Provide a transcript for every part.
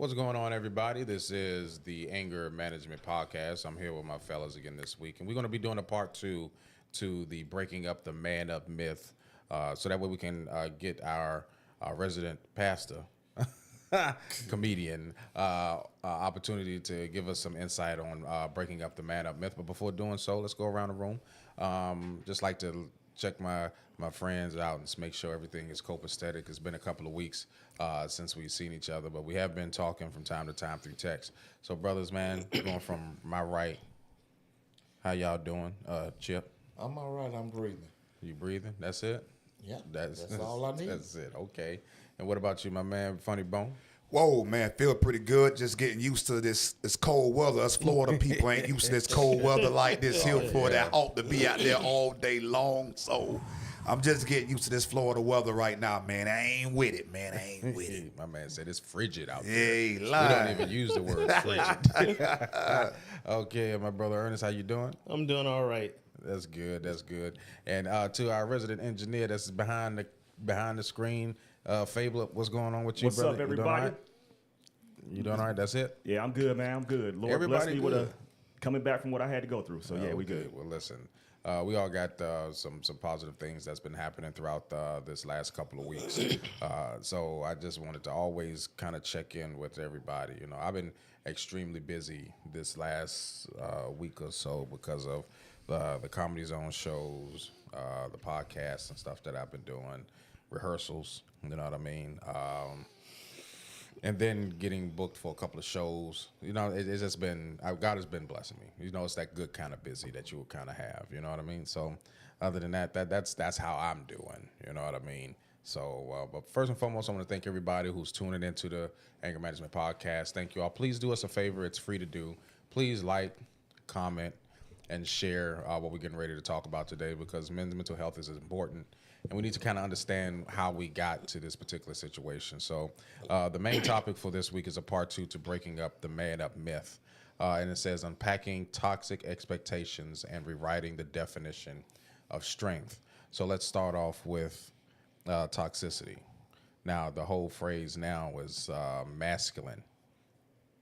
What's going on, everybody? This is the Anger Management Podcast. I'm here with my fellas again this week, and we're going to be doing a part two to the breaking up the man up myth, so that way we can get our resident pastor, comedian, opportunity to give us some insight on breaking up the man up myth. But before doing so, let's go around the room. Just like to check my friends out and just make sure everything is copacetic. It's been a couple of weeks since we've seen each other, but we have been talking from time to time through text. So, brothers, man, going from my right, how y'all doing? Chip? I'm all right. I'm breathing. You breathing? That's it? Yeah, that's all I need. That's it. Okay. And what about you, my man, Funnybone? Whoa, man, feel pretty good. Just getting used to this cold weather. Us Florida people ain't used to this cold weather like this here for that ought to be out there all day long. So I'm just getting used to this Florida weather right now, man. I ain't with it, man. I ain't with it. My man said it's frigid out there. Hey, We lie. don't even use the word frigid. Okay, my brother Ernest, how you doing? I'm doing all right. That's good. That's good. And to our resident engineer that's behind the screen, Fabler, what's going on with you, What's brother? up, everybody? You doing all right? That's it? Yeah, I'm good, man. I'm good. Lord Everybody bless me with good. coming back from what I had to go through. So yeah, we Okay, good. Well, listen, we all got some positive things that's been happening throughout this last couple of weeks. So I just wanted to always kind of check in with everybody. You know, I've been extremely busy this last week or so because of the Comedy Zone shows, the podcasts and stuff that I've been doing, rehearsals. You know what I mean? And then getting booked for a couple of shows. You know, it's just been, God has been blessing me. You know, it's that good kind of busy that you will kind of have. You know what I mean? So other than that's how I'm doing. You know what I mean? So, but first and foremost, I want to thank everybody who's tuning into the Anger Management Podcast. Thank you all. Please do us a favor. It's free to do. Please like, comment, and share what we're getting ready to talk about today, because men's mental health is important. And we need to kind of understand how we got to this particular situation. So the main topic for this week is a part two to breaking up the man up myth. And it says unpacking toxic expectations and rewriting the definition of strength. So let's start off with toxicity. Now, the whole phrase now is masculine.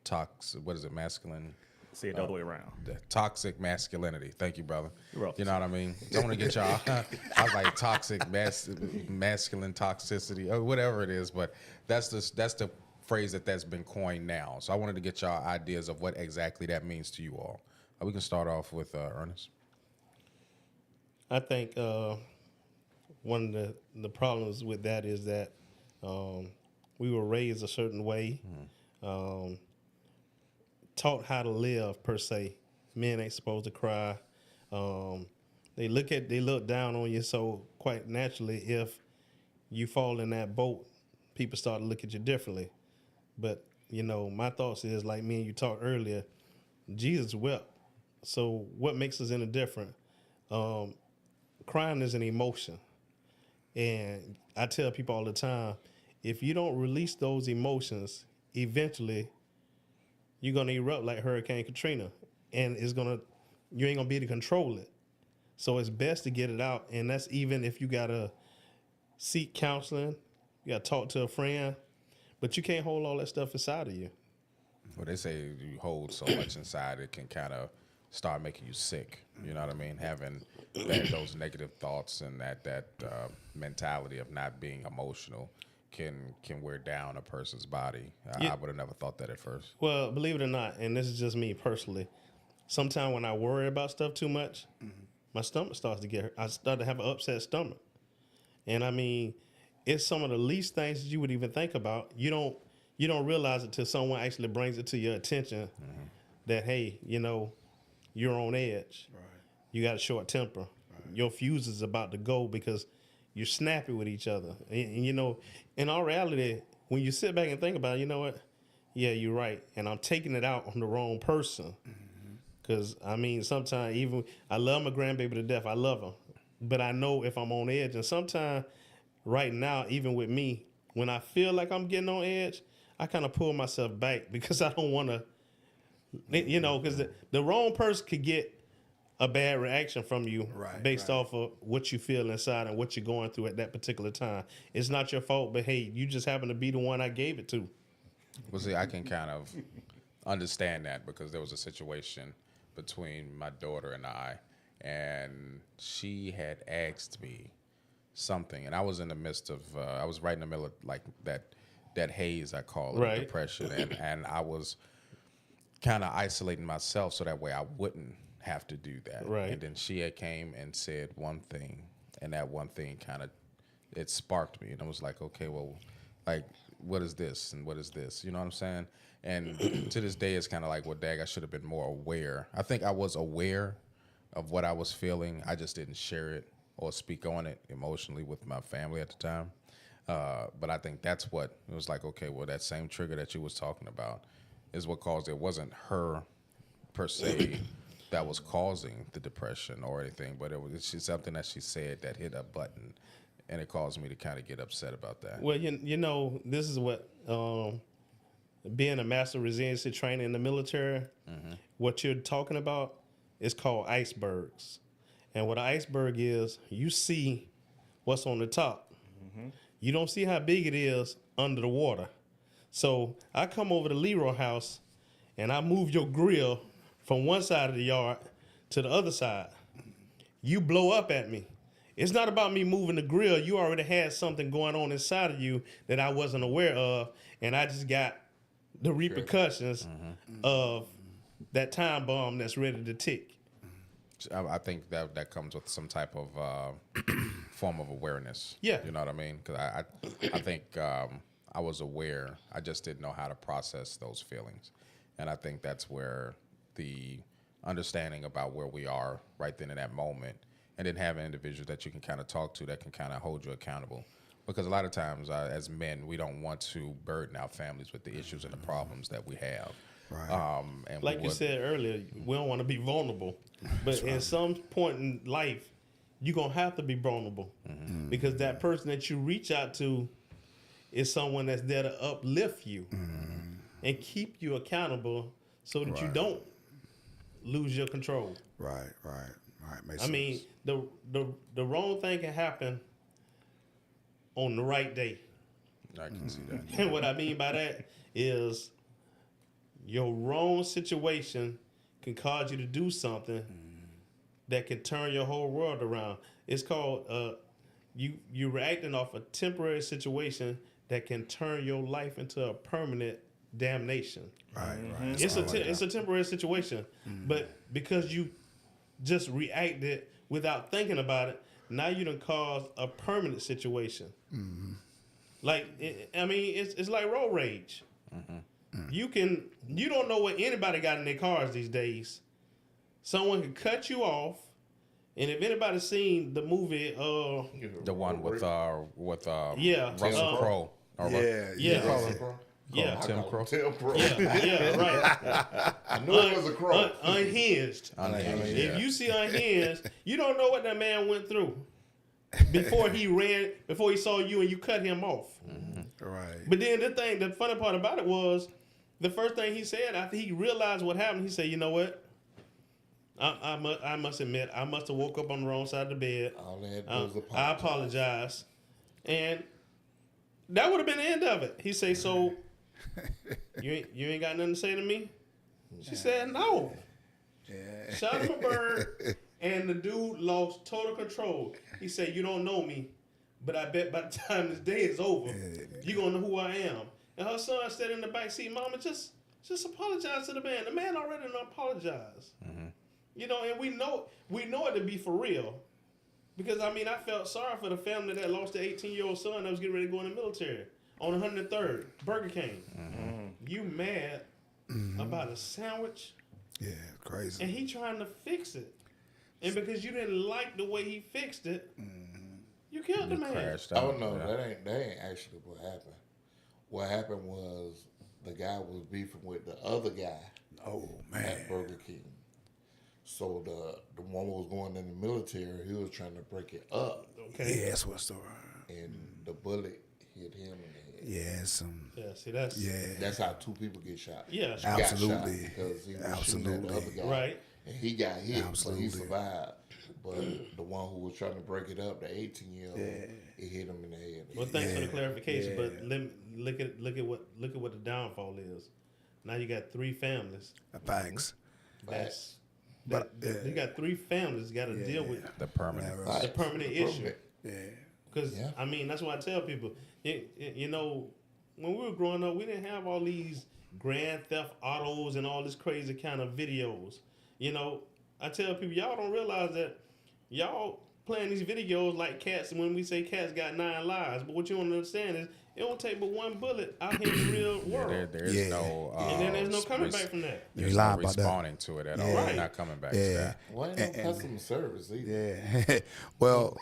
What is it, masculine? Say it the other way around. The toxic masculinity. Thank you, brother. You're welcome. You know what I mean? I want to get y'all. I was like toxic, masculine toxicity, or whatever it is. But that's the phrase that's been coined now. So I wanted to get y'all ideas of what exactly that means to you all. We can start off with Ernest. I think one of the problems with that is that we were raised a certain way, taught how to live per se. Men ain't supposed to cry. They look down on you. So quite naturally, if you fall in that boat, people start to look at you differently. But you know, my thoughts is like me and you talked earlier. Jesus wept. So what makes us any different? Crying is an emotion. And I tell people all the time, if you don't release those emotions, eventually you're going to erupt like Hurricane Katrina. And you ain't going to be able to control it. So it's best to get it out. And that's even if you got to seek counseling, you got to talk to a friend. But you can't hold all that stuff inside of you. Well, they say you hold so much inside, it can kind of start making you sick. You know what I mean? Having those negative thoughts and that mentality of not being emotional can wear down a person's body. Yeah. I would have never thought that at first. Well, believe it or not, and this is just me personally, sometimes when I worry about stuff too much, my stomach starts to get hurt. I start to have an upset stomach. And I mean, it's some of the least things that you would even think about. You don't realize it till someone actually brings it to your attention that, hey, you know, you're on edge. Right. You got a short temper. Right. Your fuse is about to go because you're snappy with each other. And, you know, in all reality, when you sit back and think about it, you know what? Yeah, you're right. And I'm taking it out on the wrong person. Because, I mean, sometimes even, I love my grandbaby to death. I love her. But I know if I'm on edge. And sometimes, right now, even with me, when I feel like I'm getting on edge, I kind of pull myself back because I don't want to, you know, because the wrong person could get a bad reaction from you based off of what you feel inside and what you're going through at that particular time. It's not your fault, but hey, you just happen to be the one I gave it to. Well, see, I can kind of understand that because there was a situation between my daughter and I, and she had asked me something, and I was in the midst of, I was right in the middle of like that haze I call it, Right. depression, and I was kind of isolating myself so that way I wouldn't have to do that. Right. And then she had came and said one thing, and that one thing kind of it sparked me, and I was like, okay, well, like, what is this and what is this? You know what I'm saying? And to this day, it's kind of like, well, dag, I should have been more aware. I think I was aware of what I was feeling. I just didn't share it or speak on it emotionally with my family at the time. But I think that's what it was like. Okay, well, that same trigger that you was talking about is what caused it. It wasn't her per se that was causing the depression or anything, but it's just something that she said that hit a button, and it caused me to kind of get upset about that. Well, you know, this is what being a master resiliency trainer in the military, what you're talking about is called icebergs. And what an iceberg is, you see what's on the top. You don't see how big it is under the water. So I come over to Leroy house and I move your grill from one side of the yard to the other side. You blow up at me. It's not about me moving the grill. You already had something going on inside of you that I wasn't aware of, and I just got the repercussions of that time bomb that's ready to tick. I think that comes with some type of form of awareness. Yeah. You know what I mean? Because I think I was aware. I just didn't know how to process those feelings. And I think that's where the understanding about where we are right then in that moment, and then having individuals that you can kind of talk to that can kind of hold you accountable. Because a lot of times as men, we don't want to burden our families with the issues and the problems that we have. Right. And Like you said earlier, we don't want to be vulnerable. But at some point in life, you're going to have to be vulnerable. Because that person that you reach out to is someone that's there to uplift you and keep you accountable so that you don't lose your control. Right. Makes I mean, the wrong thing can happen on the right day. I can see that. And what I mean by that is your wrong situation can cause you to do something that can turn your whole world around. It's called you reacting off a temporary situation that can turn your life into a permanent damnation. Right. It's a temporary situation, but because you just reacted without thinking about it, now you done caused a permanent situation. Like it's like road rage. You don't know what anybody got in their cars these days. Someone can cut you off, and if anybody's seen the movie, The one with Russell Crowe. Tim Crow. Tim Crow. right. I knew it was a crow. Unhinged. If you see Unhinged, you don't know what that man went through before he saw you and you cut him off. Right. But then the funny part about it was, the first thing he said after he realized what happened, he said, "You know what? I must admit, I must have woke up on the wrong side of the bed. All they had to do was I apologize." And that would have been the end of it. He said, "So you ain't got nothing to say to me?" She said, "No." Yeah. Shot him a bird, and the dude lost total control. He said, "You don't know me, but I bet by the time this day is over, you're going to know who I am." And her son said in the back seat, "Mama, just apologize to the man. The man already done apologized." You know, and we know it to be for real. Because, I felt sorry for the family that lost their 18-year-old son that was getting ready to go in the military on 103rd, Burger King. You mad about a sandwich? Yeah, crazy. And he trying to fix it. And because you didn't like the way he fixed it, you killed the man. Crashed Oh out. no, Yeah. that ain't actually what happened. What happened was the guy was beefing with the other guy Oh man. at Burger King. So the one who was going in the military, he was trying to break it up, Okay. Yeah, that's what's the and the bullet hit him in the head. Yeah, some. Yeah, see, that's... Yeah. That's how two people get shot. Yeah. He got Absolutely. shot because he was shooting at the other guy. Right. And he got hit, but Absolutely. he survived. But the one who was trying to break it up, the 18-year-old, it hit him in the head. Well, thanks for the clarification, Yeah. but look at what the downfall is. Now you got 3 families. Facts. That's But, you got 3 families got to deal with The permanent. Right. the permanent issue. Yeah. Because Yeah. I mean, that's why I tell people, you know, when we were growing up, we didn't have all these grand theft autos and all this crazy kind of videos. You know, I tell people, y'all don't realize that y'all playing these videos like cats. And when we say cats got 9 lives, but what you don't understand is it don't take but 1 bullet out here in the real world. There is Yeah. no. And then there's no coming back from that. There's lying no about that. responding to it at all. Yeah. We're not coming back to Yeah. that. Well, ain't no customer service either. Yeah. Well,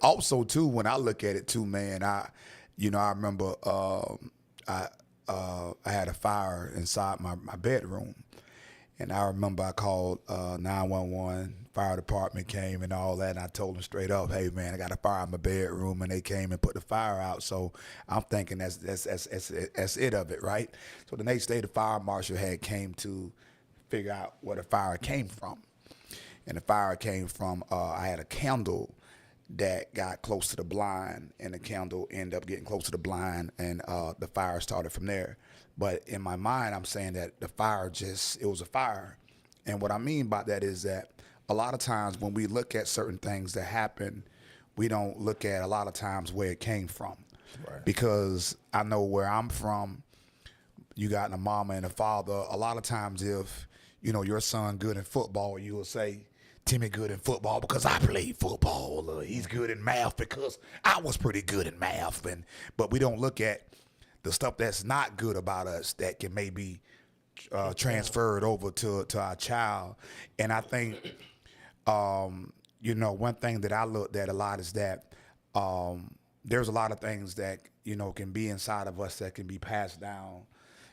also too, when I look at it too, man, I remember I had a fire inside my bedroom, and I remember I called 911. Fire department came and all that, and I told them straight up, "Hey man, I got a fire in my bedroom," and they came and put the fire out. So I'm thinking that's it of it, right? So the next day, the fire marshal had came to figure out where the fire came from. And the fire came from, I had a candle that got close to the blind, and the candle ended up getting close to the blind, and the fire started from there. But in my mind, I'm saying that the fire it was a fire. And what I mean by that is that a lot of times when we look at certain things that happen, we don't look at a lot of times where it came from. Right. Because I know where I'm from, you got a mama and a father. A lot of times if, your son good in football, you will say, Timmy good in football because I played football. He's good in math because I was pretty good in math. But we don't look at the stuff that's not good about us that can maybe transferred over to our child. And I think, one thing that I looked at a lot is that there's a lot of things that, can be inside of us that can be passed down,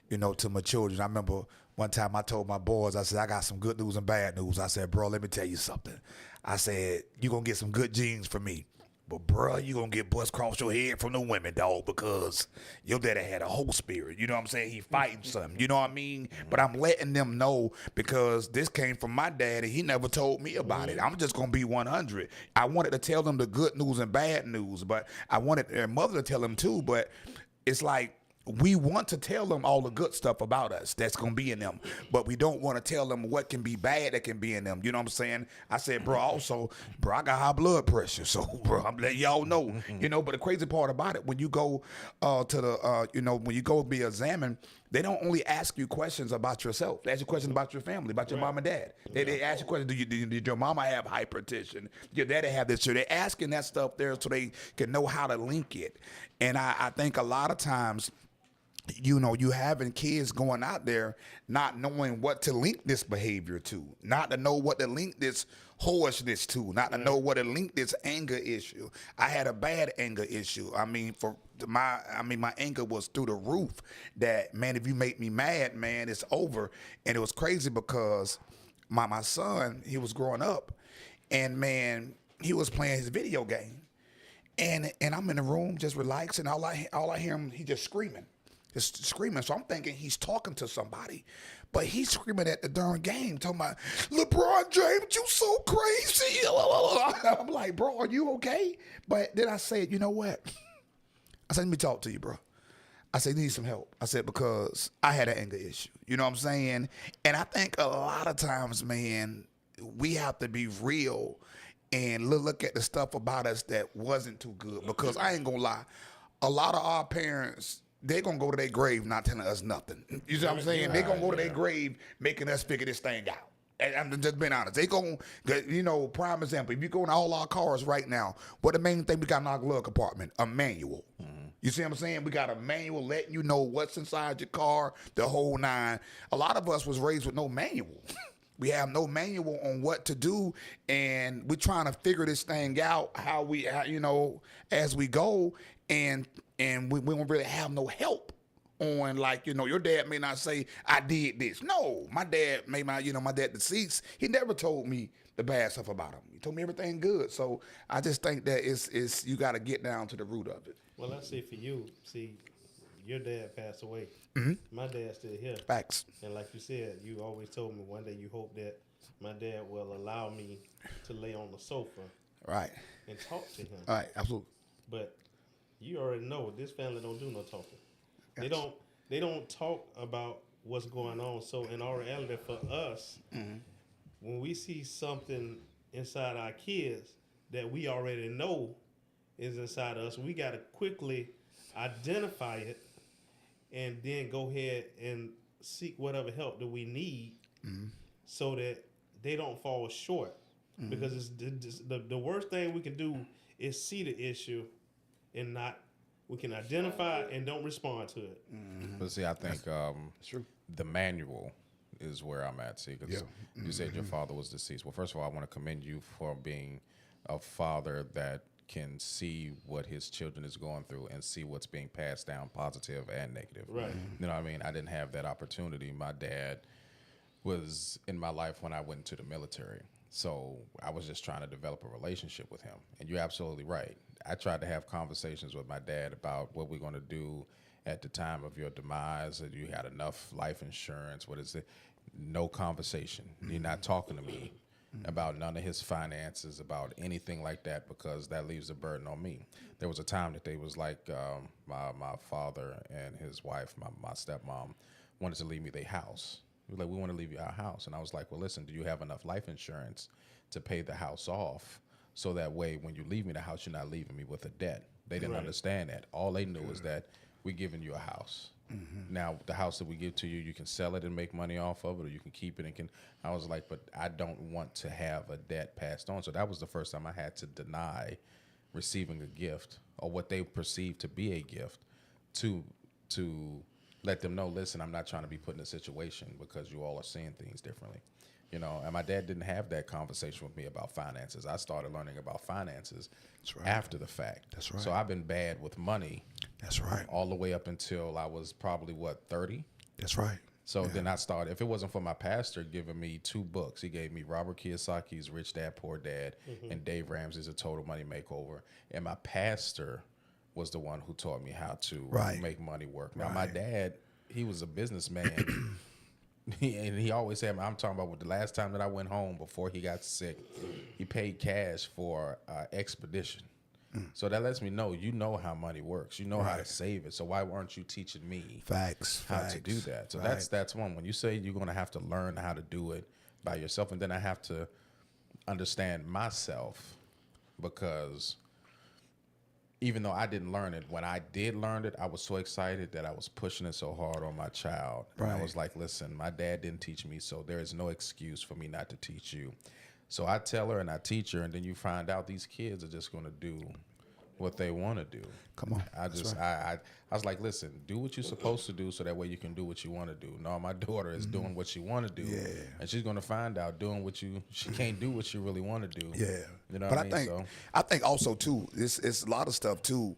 to my children. I remember one time I told my boys, I said, I got some good news and bad news. I said, bro, let me tell you something. I said, you going to get some good genes from me. But, bro, you going to get bust across your head from the women, dog, because your daddy had a whole spirit. You know what I'm saying? He fighting something. You know what I mean? But I'm letting them know because this came from my daddy. He never told me about it. I'm just going to be 100. I wanted to tell them the good news and bad news, but I wanted their mother to tell them too. But it's like, we want to tell them all the good stuff about us that's going to be in them, but we don't want to tell them what can be bad that can be in them. You know what I'm saying? I said, bro, I got high blood pressure. So, bro, I'm letting y'all know, but the crazy part about it, when you go when you go be examined, they don't only ask you questions about yourself. They ask you questions about your family, about your mom and dad. They ask you questions, did your mama have hypertension? Your daddy have this? So they're asking that stuff there so they can know how to link it. And I think a lot of times, you having kids going out there not knowing what to link this behavior to, not to know what to link this whorishness to, not to know what to link this anger issue. I had a bad anger issue. My anger was through the roof. That, man, if you make me mad, man, it's over. And it was crazy because my son, he was growing up, and man, he was playing his video game, and I'm in the room just relaxing. All I hear him, he just screaming. Just screaming. So I'm thinking he's talking to somebody, but he's screaming at the darn game, talking about, LeBron James, you so crazy. I'm like, bro, are you okay? But then I said, you know what? I said, let me talk to you, bro. I said, you need some help. I said, because I had an anger issue. You know what I'm saying? And I think a lot of times, man, we have to be real and look at the stuff about us that wasn't too good. Because I ain't gonna lie, a lot of our parents, they're going to go to their grave not telling us nothing. You see what I'm saying? They're going to go to their grave making us figure this thing out. And I'm just being honest. They going to, prime example, if you go in all our cars right now, what the main thing we got in our glove compartment? A manual. You see what I'm saying? We got a manual letting you know what's inside your car, the whole nine. A lot of us was raised with no manual. We have no manual on what to do, and we're trying to figure this thing out, how as we go, and we don't really have no help on, like, your dad may not say, I did this. No, my dad my dad deceased. He never told me the bad stuff about him. He told me everything good. So I just think that it's you got to get down to the root of it. Well, I say for you, your dad passed away. My dad's still here. Facts. And like you said, you always told me one day you hope that my dad will allow me to lay on the sofa Right. and talk to him. All right. Absolutely. But You already know this family don't do no talking. They don't talk about what's going on. So in all reality, for us, when we see something inside our kids that we already know is inside us, we got to quickly identify it and then go ahead and seek whatever help that we need so that they don't fall short. Because it's the worst thing we can do is see the issue and not, we can identify and don't respond to it. But see, I think the manual is where I'm at. See, because you said your father was deceased. Well, first of all, I want to commend you for being a father that can see what his children is going through and see what's being passed down, positive and negative. Right. You know what I mean? I didn't have that opportunity. My dad was in my life when I went into the military. So I was just trying to develop a relationship with him. And you're absolutely right. I tried to have conversations with my dad about what we're going to do at the time of your demise, that you had enough life insurance. What is it? No conversation. You're not talking to me about none of his finances, about anything like that, because that leaves a burden on me. There was a time that they was like, my father and his wife, my stepmom, wanted to leave me their house. He was like, we want to leave you our house. And I was like, well, listen, do you have enough life insurance to pay the house off? So that way, when you leave me the house, you're not leaving me with a debt. They didn't understand that. All they knew is that we're giving you a house. Now, the house that we give to you, you can sell it and make money off of it, or you can keep it and can. I was like, but I don't want to have a debt passed on. So that was the first time I had to deny receiving a gift or what they perceived to be a gift to let them know, listen, I'm not trying to be put in a situation because you all are seeing things differently. You know, and my dad didn't have that conversation with me about finances. I started learning about finances after the fact. That's right. So I've been bad with money. That's right. All the way up until I was probably, 30? That's right. So then I started, if it wasn't for my pastor giving me 2 books, he gave me Robert Kiyosaki's Rich Dad, Poor Dad, and Dave Ramsey's A Total Money Makeover. And my pastor was the one who taught me how to make money work. Now, my dad, he was a businessman. And he always said, I'm talking about the last time that I went home before he got sick, he paid cash for expedition. So that lets me know, you know how money works. You know how to save it. So why weren't you teaching me how to do that? So that's one. When you say you're going to have to learn how to do it by yourself, and then I have to understand myself, because even though I didn't learn it, when I did learn it, I was so excited that I was pushing it so hard on my child. And I was like, listen, my dad didn't teach me, so there is no excuse for me not to teach you. So I tell her and I teach her, and then you find out these kids are just going to do what they want to do. Come on. I was like, listen, do what you're supposed to do so that way you can do what you want to do. No, my daughter is doing what she want to do. Yeah. And she's going to find out doing she can't do what she really want to do. Yeah. You know but what I mean? I think also too, it's a lot of stuff too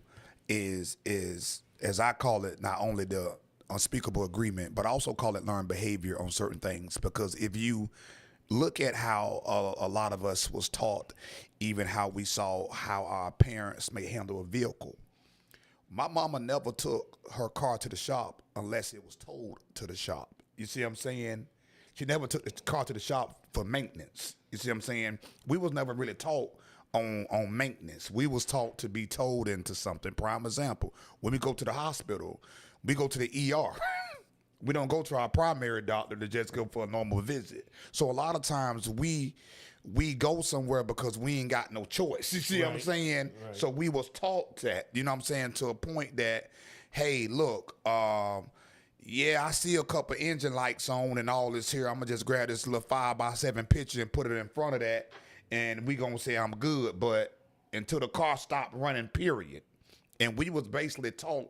is as I call it, not only the unspeakable agreement, but I also call it learned behavior on certain things. Because if you look at how a lot of us was taught, even how we saw how our parents may handle a vehicle. My mama never took her car to the shop unless it was towed to the shop. You see what I'm saying? She never took the car to the shop for maintenance. You see what I'm saying? We was never really taught on maintenance. We was taught to be towed into something. Prime example, when we go to the hospital, we go to the ER. We don't go to our primary doctor to just go for a normal visit. So a lot of times we go somewhere because we ain't got no choice. You see what I'm saying? Right. So we was taught that, you know what I'm saying, to a point that, hey, look, yeah, I see a couple engine lights on and all this here. I'm going to just grab this little 5x7 picture and put it in front of that, and we going to say I'm good. But until the car stopped running, period. And we was basically taught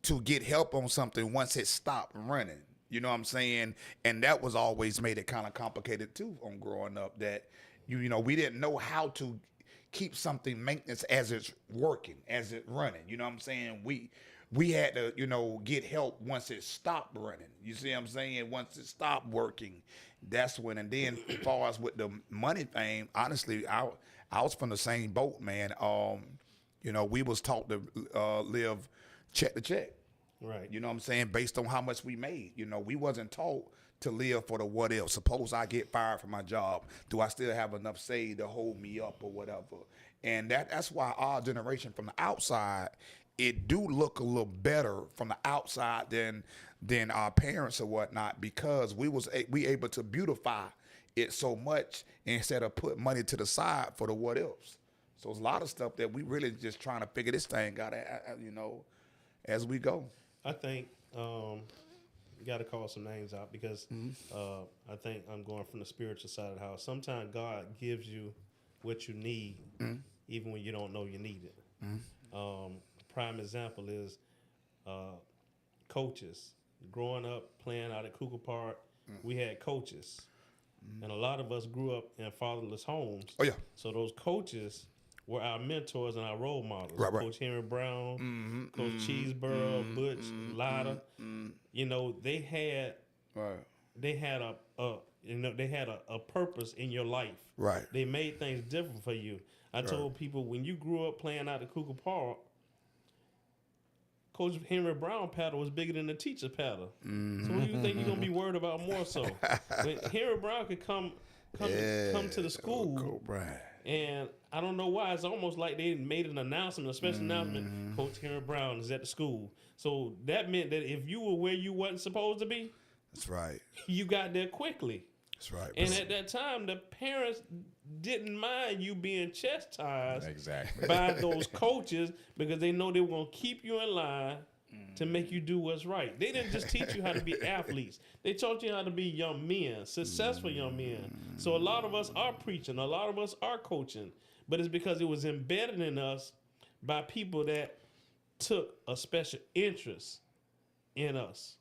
to get help on something once it stopped running. You know what I'm saying? And that was always made it kind of complicated too on growing up, that you know, we didn't know how to keep something maintenance as it's working, as it's running. You know what I'm saying? We had to, you know, get help once it stopped running. You see what I'm saying? Once it stopped working, that's when. And then as far as with the money thing, honestly, I was from the same boat, man. You know, we was taught to live check to check. Right. You know what I'm saying? Based on how much we made. You know, we wasn't taught to live for the what else. Suppose I get fired from my job. Do I still have enough saved to hold me up or whatever? And that's why our generation from the outside it do look a little better from the outside than our parents or whatnot, because we able to beautify it so much instead of put money to the side for the what else. So it's a lot of stuff that we really just trying to figure this thing out, as we go. I think you got to call some names out because I think I'm going from the spiritual side of the house. Sometimes God gives you what you need, even when you don't know you need it. Prime example is coaches. Growing up playing out at Cougar Park, we had coaches, and a lot of us grew up in fatherless homes. Oh yeah. So those coaches were our mentors and our role models. Right. Coach Henry Brown, Coach Cheeseborough, Butch, Lotta. You know, they had a purpose in your life. Right. They made things different for you. I told people when you grew up playing out at Cougar Park, Coach Henry Brown paddle was bigger than the teacher paddle. So what do you think you're gonna be worried about more so? When Henry Brown could come to the school, Coach Brown. and I don't know why, it's almost like they made an announcement, a special announcement. Coach Henry Brown is at the school. So that meant that if you were where you wasn't supposed to be, That's right. you got there quickly. That's right. And at that time, the parents didn't mind you being chastised Exactly. by those coaches because they know they were going to keep you in line to make you do what's right. They didn't just teach you how to be athletes. They taught you how to be young men, successful young men. So a lot of us are preaching. A lot of us are coaching. But it's because it was embedded in us by people that took a special interest in us.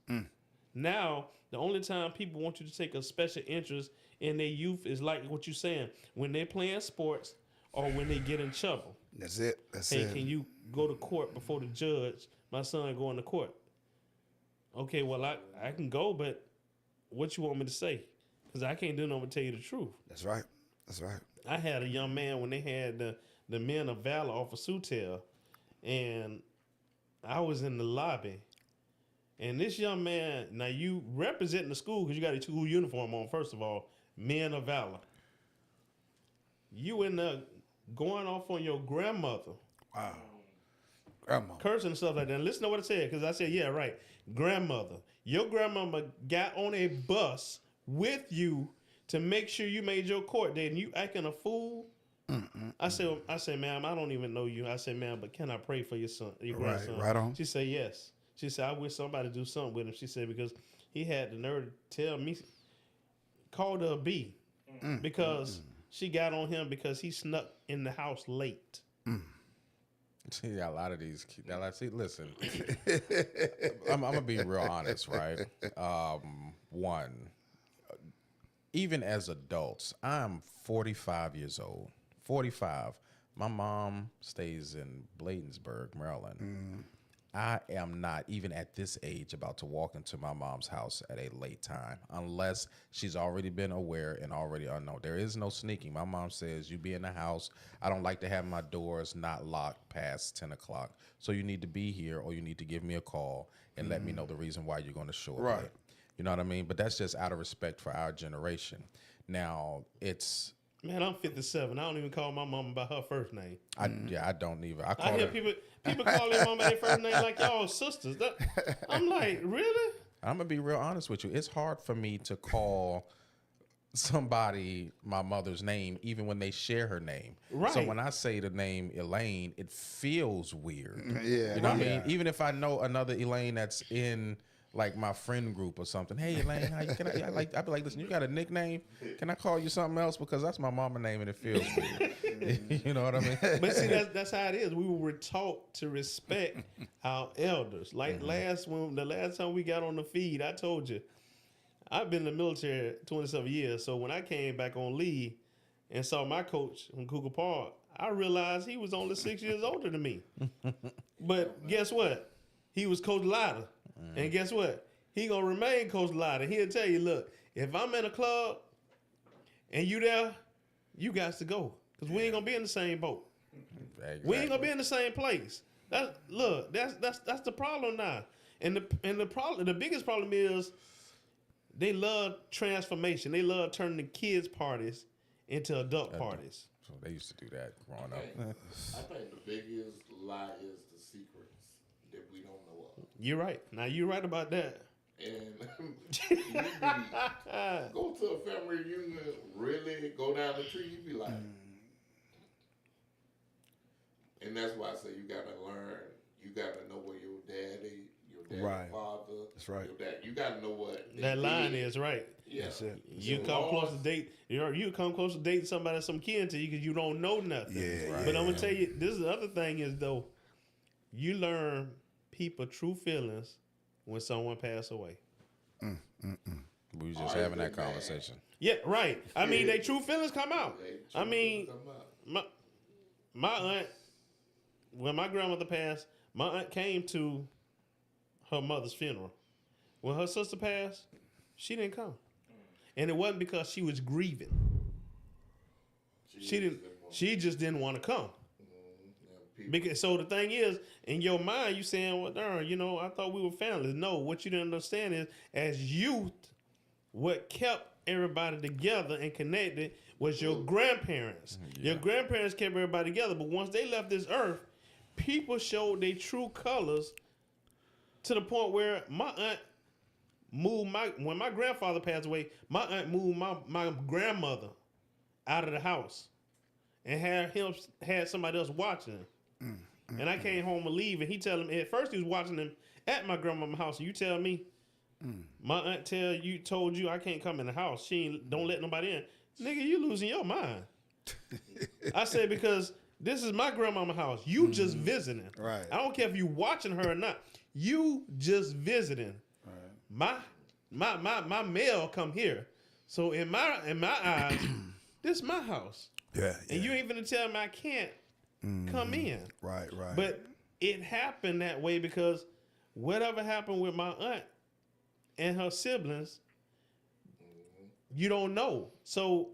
Now, the only time people want you to take a special interest in their youth is like what you're saying, when they're playing sports or when they get in trouble. That's it. That's Hey, it. can you go to court before the judge? My son going to court. Okay, well, I can go, but what you want me to say? Because I can't do nothing but tell you the truth. That's right. That's right. I had a young man when they had the Men of Valor off of Sutel, and I was in the lobby. And this young man, now you representing the school because you got a school uniform on, first of all, Men of Valor. You in there going off on your grandmother, Wow. Grandma. cursing and stuff like that. And listen to what I said, because I said, yeah, right. Grandmother. Your grandmama got on a bus with you to make sure you made your court date, and you acting a fool. I said, ma'am, I don't even know you. I said, ma'am, but can I pray for your son, your grandson? right on. She said, yes. She said, I wish somebody do something with him. She said, because he had the nerve to tell me, called her a B, because she got on him because he snuck in the house late. See, a lot of these. See, listen, I'm gonna be real honest, right? One, even as adults, I'm 45 years old. 45. My mom stays in Bladensburg, Maryland. I am not, even at this age, about to walk into my mom's house at a late time unless she's already been aware and already unknown. There is no sneaking. My mom says, you be in the house. I don't like to have my doors not locked past 10 o'clock. So you need to be here or you need to give me a call and let me know the reason why you're going to show up Right. late. You know what I mean? But that's just out of respect for our generation. Now, it's... Man, I'm 57. I don't even call my mama by her first name. I don't even. I I call hear her... people call their mama their first name like y'all sisters. I'm like, really? I'm gonna be real honest with you. It's hard for me to call somebody my mother's name, even when they share her name. Right. So when I say the name Elaine, it feels weird. Yeah. You know what I mean? Even if I know another Elaine that's in like my friend group or something. Hey Elaine, how you I'd be like, listen, you got a nickname? Can I call you something else? Because that's my mama name and it feels weird. You know what I mean? But see, that's how it is. We were taught to respect our elders. Like the last time we got on the feed, I told you, I've been in the military 27 years. So when I came back on leave and saw my coach from Cougar Park, I realized he was only 6 years older than me. But guess what? He was Coach Lotta. And guess what? He gonna remain Coach Lotta. He'll tell you, look, if I'm in a club and you there, you got to go. Because we ain't gonna be in the same boat. Exactly. We ain't gonna be in the same place. That's the problem now. And the biggest problem is they love transformation. They love turning the kids' parties into adult parties. So they used to do that growing up. I think the biggest lie is the secrets. You're right. Now you're right about that. And go to a family reunion, really go down the tree, you be like, and that's why I say you gotta learn. You gotta know where your daddy, Right. father, That's right. your dad. You gotta know what That line did. is right. Yeah. That's it. You So come long close as- to date. You come close to dating somebody that's some kin to you because you don't know nothing. Yeah, But I'm gonna tell you, this is the other thing is though, you learn people true feelings when someone pass away. We was just having that conversation. Yeah, right. I mean, they true feelings come out. They I mean, come out. my aunt, when my grandmother passed, my aunt came to her mother's funeral. When her sister passed, she didn't come, and it wasn't because she was grieving. She didn't. She just didn't want to come. Because so the thing is, in your mind, you saying, "Well, darn, you know, I thought we were family." No, what you didn't understand is, as youth, what kept everybody together and connected was your grandparents. Your grandparents kept everybody together, but once they left this earth, people showed their true colors to the point where my aunt moved when my grandfather passed away, my aunt moved my grandmother out of the house and had somebody else watching him. And I came home and leave, and he tell him at first he was watching him at my grandmama's house. And you tell me, my aunt told you I can't come in the house. She don't let nobody in. Nigga, you losing your mind. I said because this is my grandmama's house. You just visiting. Right. I don't care if you watching her or not. You just visiting. Right. My mail come here. So in my eyes, this is my house. Yeah. And you ain't gonna tell me I can't come in. Right. But it happened that way because whatever happened with my aunt and her siblings, you don't know. So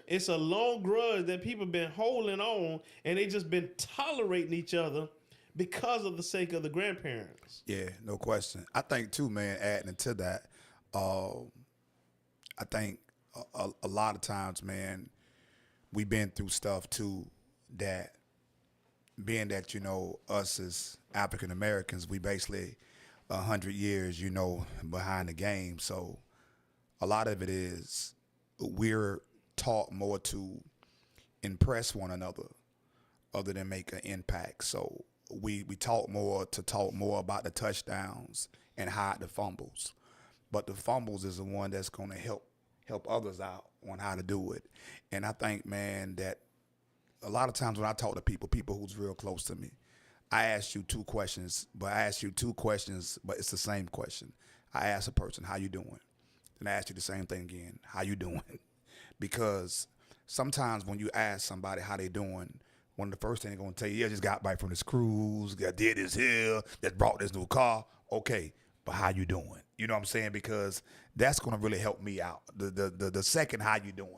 it's a long grudge that people been holding on, and they just been tolerating each other because of the sake of the grandparents. Yeah, no question. I think too, man. Adding to that, I think a lot of times, man, we've been through stuff too. That being that us as African Americans, we basically 100 years, behind the game. So a lot of it is we're taught more to impress one another other than make an impact. So we talk more about the touchdowns and hide the fumbles. But the fumbles is the one that's going to help others out on how to do it. And I think, man, that a lot of times when I talk to people who's real close to me, I ask you two questions, but it's the same question. I ask a person, how you doing? Then I ask you the same thing again, how you doing? Because sometimes when you ask somebody how they doing, one of the first things they're going to tell you, I just got back from this cruise, I did this here, just brought this new car. Okay, but how you doing? You know what I'm saying? Because that's going to really help me out. The second how you doing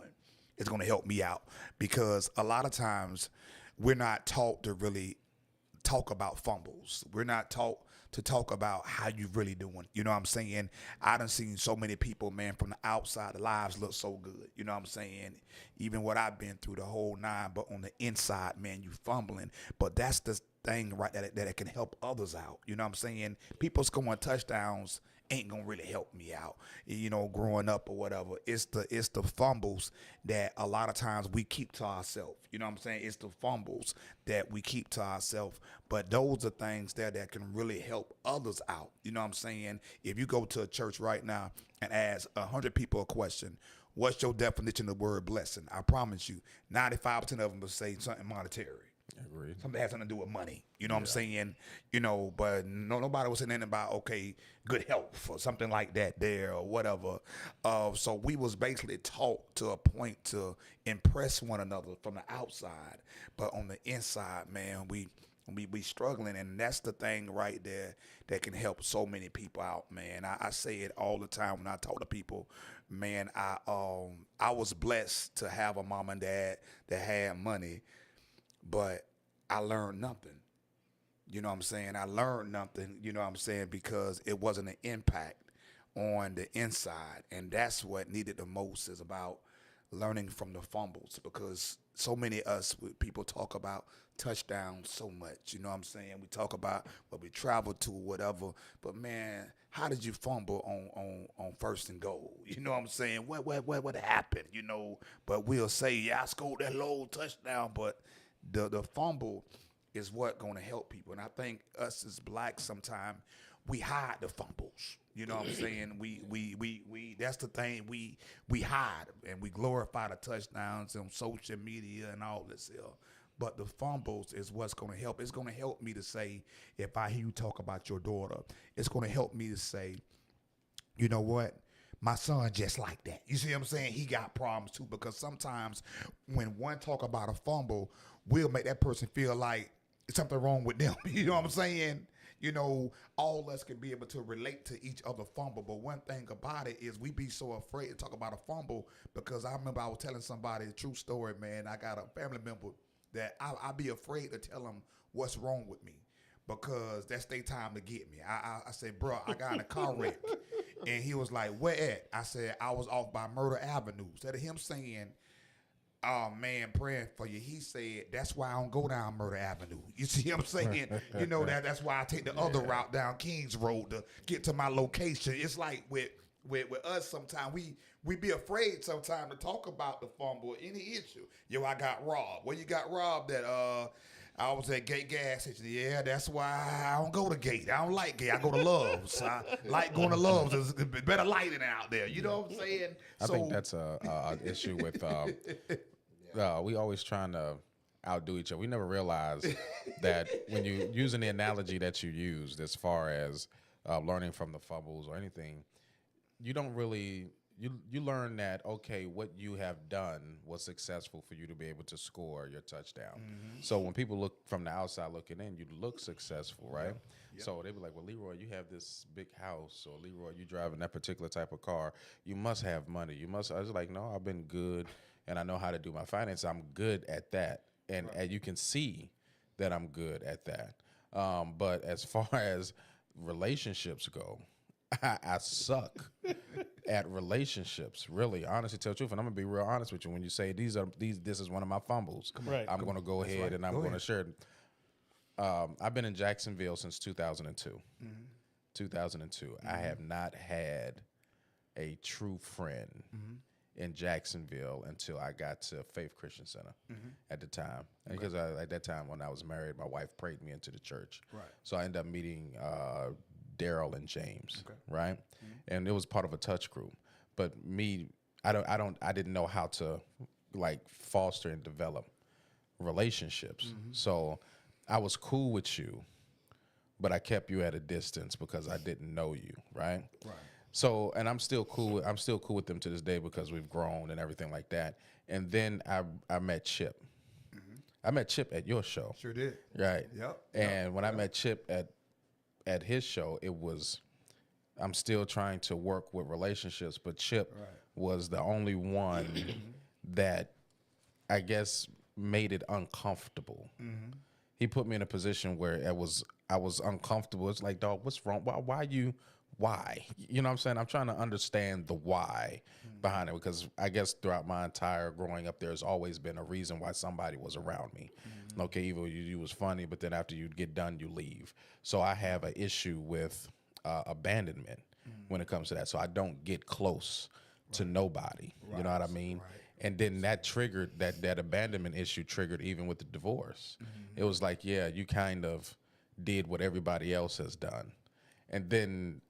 is going to help me out, because a lot of times we're not taught to really talk about fumbles. We're not taught to talk about how you really doing. You know what I'm saying? I done seen so many people, man, from the outside, the lives look so good. You know what I'm saying? Even what I've been through the whole nine, but on the inside, man, you fumbling. But that's the thing, right, that can help others out. You know what I'm saying? People scoring touchdowns ain't gonna really help me out, growing up or whatever. It's the fumbles that a lot of times we keep to ourselves. You know what I'm saying? It's the fumbles that we keep to ourselves. But those are things that can really help others out. You know what I'm saying? If you go to a church right now and ask 100 people a question, what's your definition of the word blessing? I promise you, 95% of them will say something monetary. Agreed. Something that has something to do with money. You know what I'm saying? But nobody was saying anything about, okay, good health or something like that there or whatever. So we was basically taught to a point to impress one another from the outside. But on the inside, man, we struggling. And that's the thing right there that can help so many people out, man. I say it all the time when I talk to people. Man, I was blessed to have a mom and dad that had money, but I learned nothing. You know what I'm saying? I learned nothing, you know what I'm saying, because it wasn't an impact on the inside. And that's what needed the most, is about learning from the fumbles, because so many of us people talk about touchdowns so much. You know what I'm saying? We talk about what we travel to, whatever. But man, how did you fumble on first and goal? You know what I'm saying? What happened? You know, but we'll say, yeah, I scored that low touchdown, but the fumble is what going to help people. And I think us as blacks sometimes we hide the fumbles. You know what I'm saying? We that's the thing, we hide and we glorify the touchdowns on social media and all this here. But the fumbles is what's going to help. It's going to help me to say, if I hear you talk about your daughter, it's going to help me to say, you know what? My son just like that. You see what I'm saying? He got problems too, because sometimes when one talk about a fumble, we'll make that person feel like something wrong with them. You know what I'm saying? You know, all of us can be able to relate to each other fumble. But one thing about it is we be so afraid to talk about a fumble, because I remember I was telling somebody a true story, man. I got a family member that I be afraid to tell them what's wrong with me, because that's their time to get me. I said, bro, I got in a car wreck. And he was like, where at? I said, I was off by Murder Avenue. Instead of him saying, oh man, praying for you, he said, that's why I don't go down Murder Avenue. You see what I'm saying? You know, that's why I take the other route down Kings Road to get to my location. It's like with us sometimes we be afraid sometimes to talk about the fumble or any issue. Yo, I got robbed. Well, you got robbed at I was at Gate gas station. Yeah, that's why I don't go to Gate. I don't like Gate. I go to Love's. I like going to Love's. There's better lighting out there. You know what I'm saying? I think that's a issue with we always trying to outdo each other. We never realize that when you using the analogy that you used as far as learning from the fumbles or anything, you don't really you learn that, okay, what you have done was successful for you to be able to score your touchdown. Mm-hmm. So when people look from the outside looking in, you look successful, right? Yep. So they be like, well, Leroy, you have this big house, or Leroy, you driving that particular type of car. You must have money. You must. I was like, no, I've been good, and I know how to do my finance. I'm good at that, and you can see that I'm good at that. But as far as relationships go, I suck at relationships, really. Honestly, tell the truth, and I'm gonna be real honest with you. When you say this is one of my fumbles, I'm gonna go ahead and I'm gonna share it. I've been in Jacksonville since 2002. Mm-hmm. 2002. Mm-hmm. I have not had a true friend in Jacksonville until I got to Faith Christian Center at the time. And because at that time when I was married, my wife prayed me into the church. Right. So I ended up meeting Daryl and James, right? Mm-hmm. And it was part of a touch group. But me, I didn't know how to like foster and develop relationships. Mm-hmm. So I was cool with you, but I kept you at a distance because I didn't know you, right? Right. So, and I'm still cool with them to this day because we've grown and everything like that. And then I met Chip. Mm-hmm. I met Chip at your show. Sure did. Right. Yep. And when I met Chip at his show, I'm still trying to work with relationships, but Chip was the only one that I guess made it uncomfortable. Mm-hmm. He put me in a position where I was uncomfortable. It's like, dog, what's wrong? Why? You know what I'm saying? I'm trying to understand the why behind it, because I guess throughout my entire growing up, there's always been a reason why somebody was around me. Mm-hmm. Okay, even you was funny, but then after you get done, you leave. So I have an issue with abandonment when it comes to that. So I don't get close to nobody. You know what I mean? Right. And then that triggered that abandonment issue triggered even with the divorce. Mm-hmm. It was like, yeah, you kind of did what everybody else has done. And then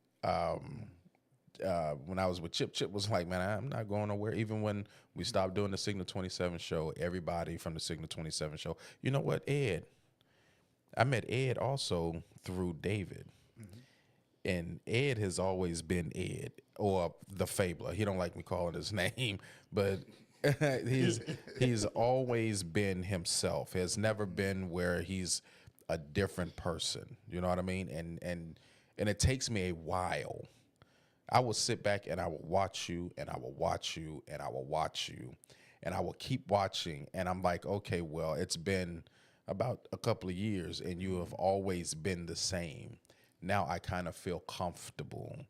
when I was with Chip was like, man, I'm not going nowhere. Even when we stopped doing the Signal 27 show, everybody from the Signal 27 show, you know what, Ed? I met Ed also through David. Mm-hmm. And Ed has always been Ed, or the Fabler. He don't like me calling his name, but he's always been himself. Has never been where he's a different person. You know what I mean? And it takes me a while. I will sit back and I will watch you, and I will watch you, and I will watch you, and I will keep watching. And I'm like, okay, well, it's been about a couple of years, and you have always been the same. Now I kind of feel comfortable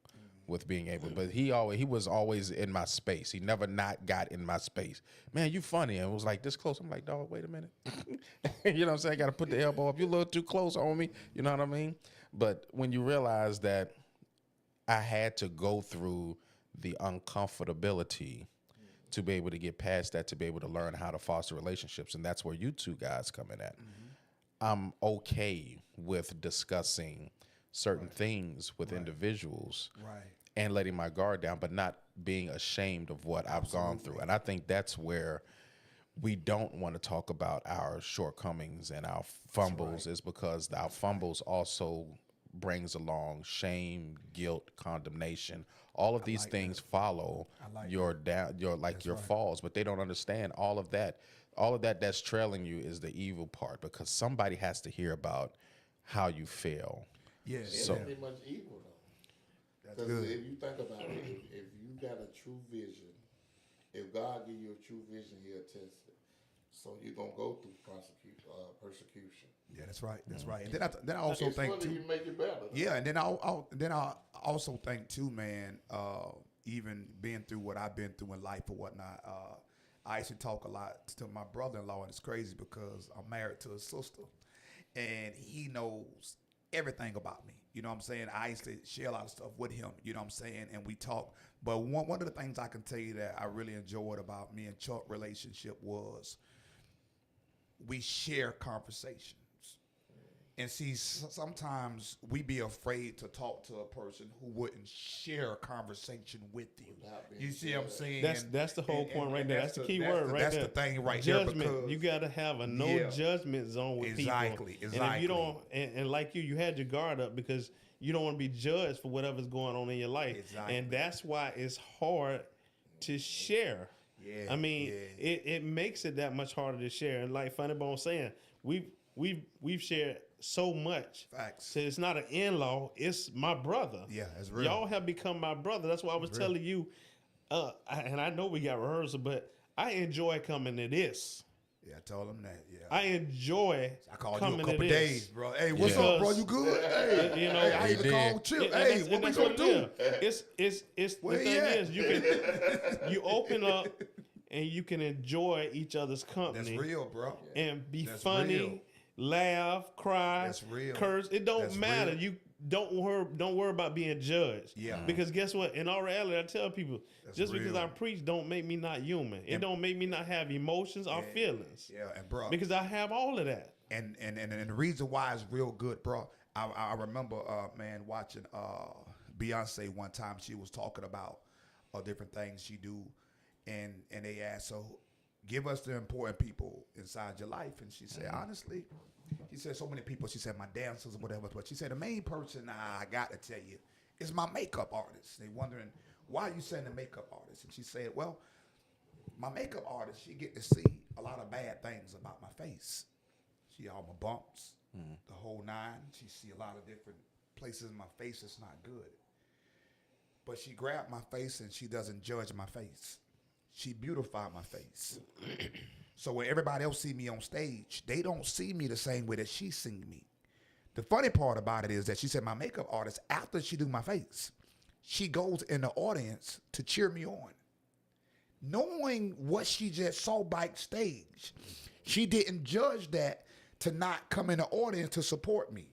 with being able, but he was always in my space. He never not got in my space. Man, you funny. And it was like this close. I'm like, dog, wait a minute. You know what I'm saying? I got to put the elbow up. You're a little too close on me. You know what I mean? But when you realize that I had to go through the uncomfortability to be able to get past that, to be able to learn how to foster relationships. And that's where you two guys come in at. I'm okay with discussing certain things with individuals and letting my guard down, but not being ashamed of what I've gone through. And I think that's where we don't want to talk about our shortcomings and our fumbles is because our fumbles also brings along shame, guilt, condemnation. All of these things follow your falls, but they don't understand all of that. All of that that's trailing you is the evil part, because somebody has to hear about how you fail. Yeah. It ain't pretty much evil though. That's good. If you think about it, if you got a true vision, if God give you a true vision, He'll test it. So you're gonna go through persecution. Yeah, that's right. That's right. And then I also It's think funny, too. you make it better. Though. Yeah, and then I also think too, man. Even being through what I've been through in life or whatnot, I used to talk a lot to my brother-in-law, and it's crazy because I'm married to a sister, and he knows everything about me. You know what I'm saying? I used to share a lot of stuff with him. You know what I'm saying? And we talk. But one of the things I can tell you that I really enjoyed about me and Chuck relationship was we share conversations. And see, sometimes we be afraid to talk to a person who wouldn't share a conversation with you. You see what I'm saying? That's the whole point right there. That's the key word right there. there. That's the thing right judgment. there. Because You got to have a no judgment zone with people. Exactly. And if you don't, and like you had your guard up because you don't want to be judged for whatever's going on in your life. Exactly. And that's why it's hard to share. Yeah. I mean, it makes it that much harder to share. And like Funnybone saying, we've shared so much. Facts. So it's not an in-law, it's my brother. Yeah, that's real. Y'all have become my brother. That's why I was telling you, and I know we got rehearsal, but I enjoy coming to this. Yeah, I told him that. Yeah. I enjoy I called coming you a to couple this. days, bro. Hey, what's Yeah. up, bro? You good? Hey, You know, hey, I he even did. called Chip. And Hey, that's- what and we that's gonna it do? is. It's Where the he thing at? is you open up and you can enjoy each other's company. That's real, bro. And be That's funny, real. laugh, cry, That's real. curse. It don't That's matter. real. You don't worry about being judged. Yeah. Because guess what? In all reality, I tell people, That's just because real. I preach don't make me not human. It don't make me not have emotions or feelings. Yeah, and bro. Because I have all of that. And the reason why it's real good, bro. I remember, man, watching Beyonce one time. She was talking about different things she do, and they asked, so give us the important people inside your life. And she said, honestly, she said so many people. She said my dancers or whatever, but she said the main person I got to tell you is my makeup artist. They wondering why you saying the makeup artist, and she said, well, my makeup artist, she get to see a lot of bad things about my face. She all my bumps, the whole nine. She see a lot of different places in my face that's not good. But she grabbed my face and she doesn't judge my face. She beautified my face. So when everybody else see me on stage, they don't see me the same way that she seen me. The funny part about it is that she said my makeup artist, after she do my face, she goes in the audience to cheer me on. Knowing what she just saw backstage, she didn't judge that to not come in the audience to support me.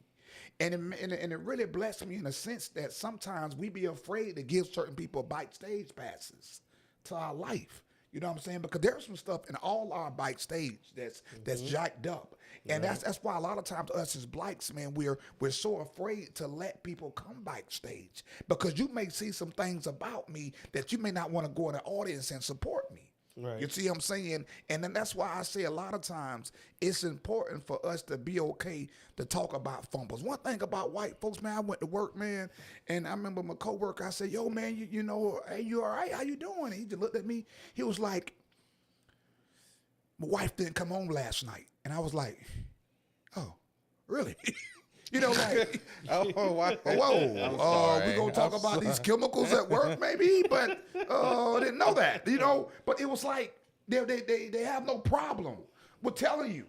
And it really blessed me in a sense that sometimes we be afraid to give certain people backstage passes to our life. You know what I'm saying? Because there's some stuff in all our backstage that's jacked up. And that's why a lot of times us as blacks, man, we're so afraid to let people come backstage. Because you may see some things about me that you may not want to go in the audience and support me. Right. You see what I'm saying? And then that's why I say a lot of times it's important for us to be okay to talk about fumbles. One thing about white folks, man, I went to work, man, and I remember my coworker, I said, yo, man, you know, hey, you all right? How you doing? And he just looked at me. He was like, my wife didn't come home last night. And I was like, oh, really? You know, like, Oh, wow. whoa, we gonna talk about these chemicals at work, maybe, but I didn't know that, you know. But it was like they have no problem with telling you.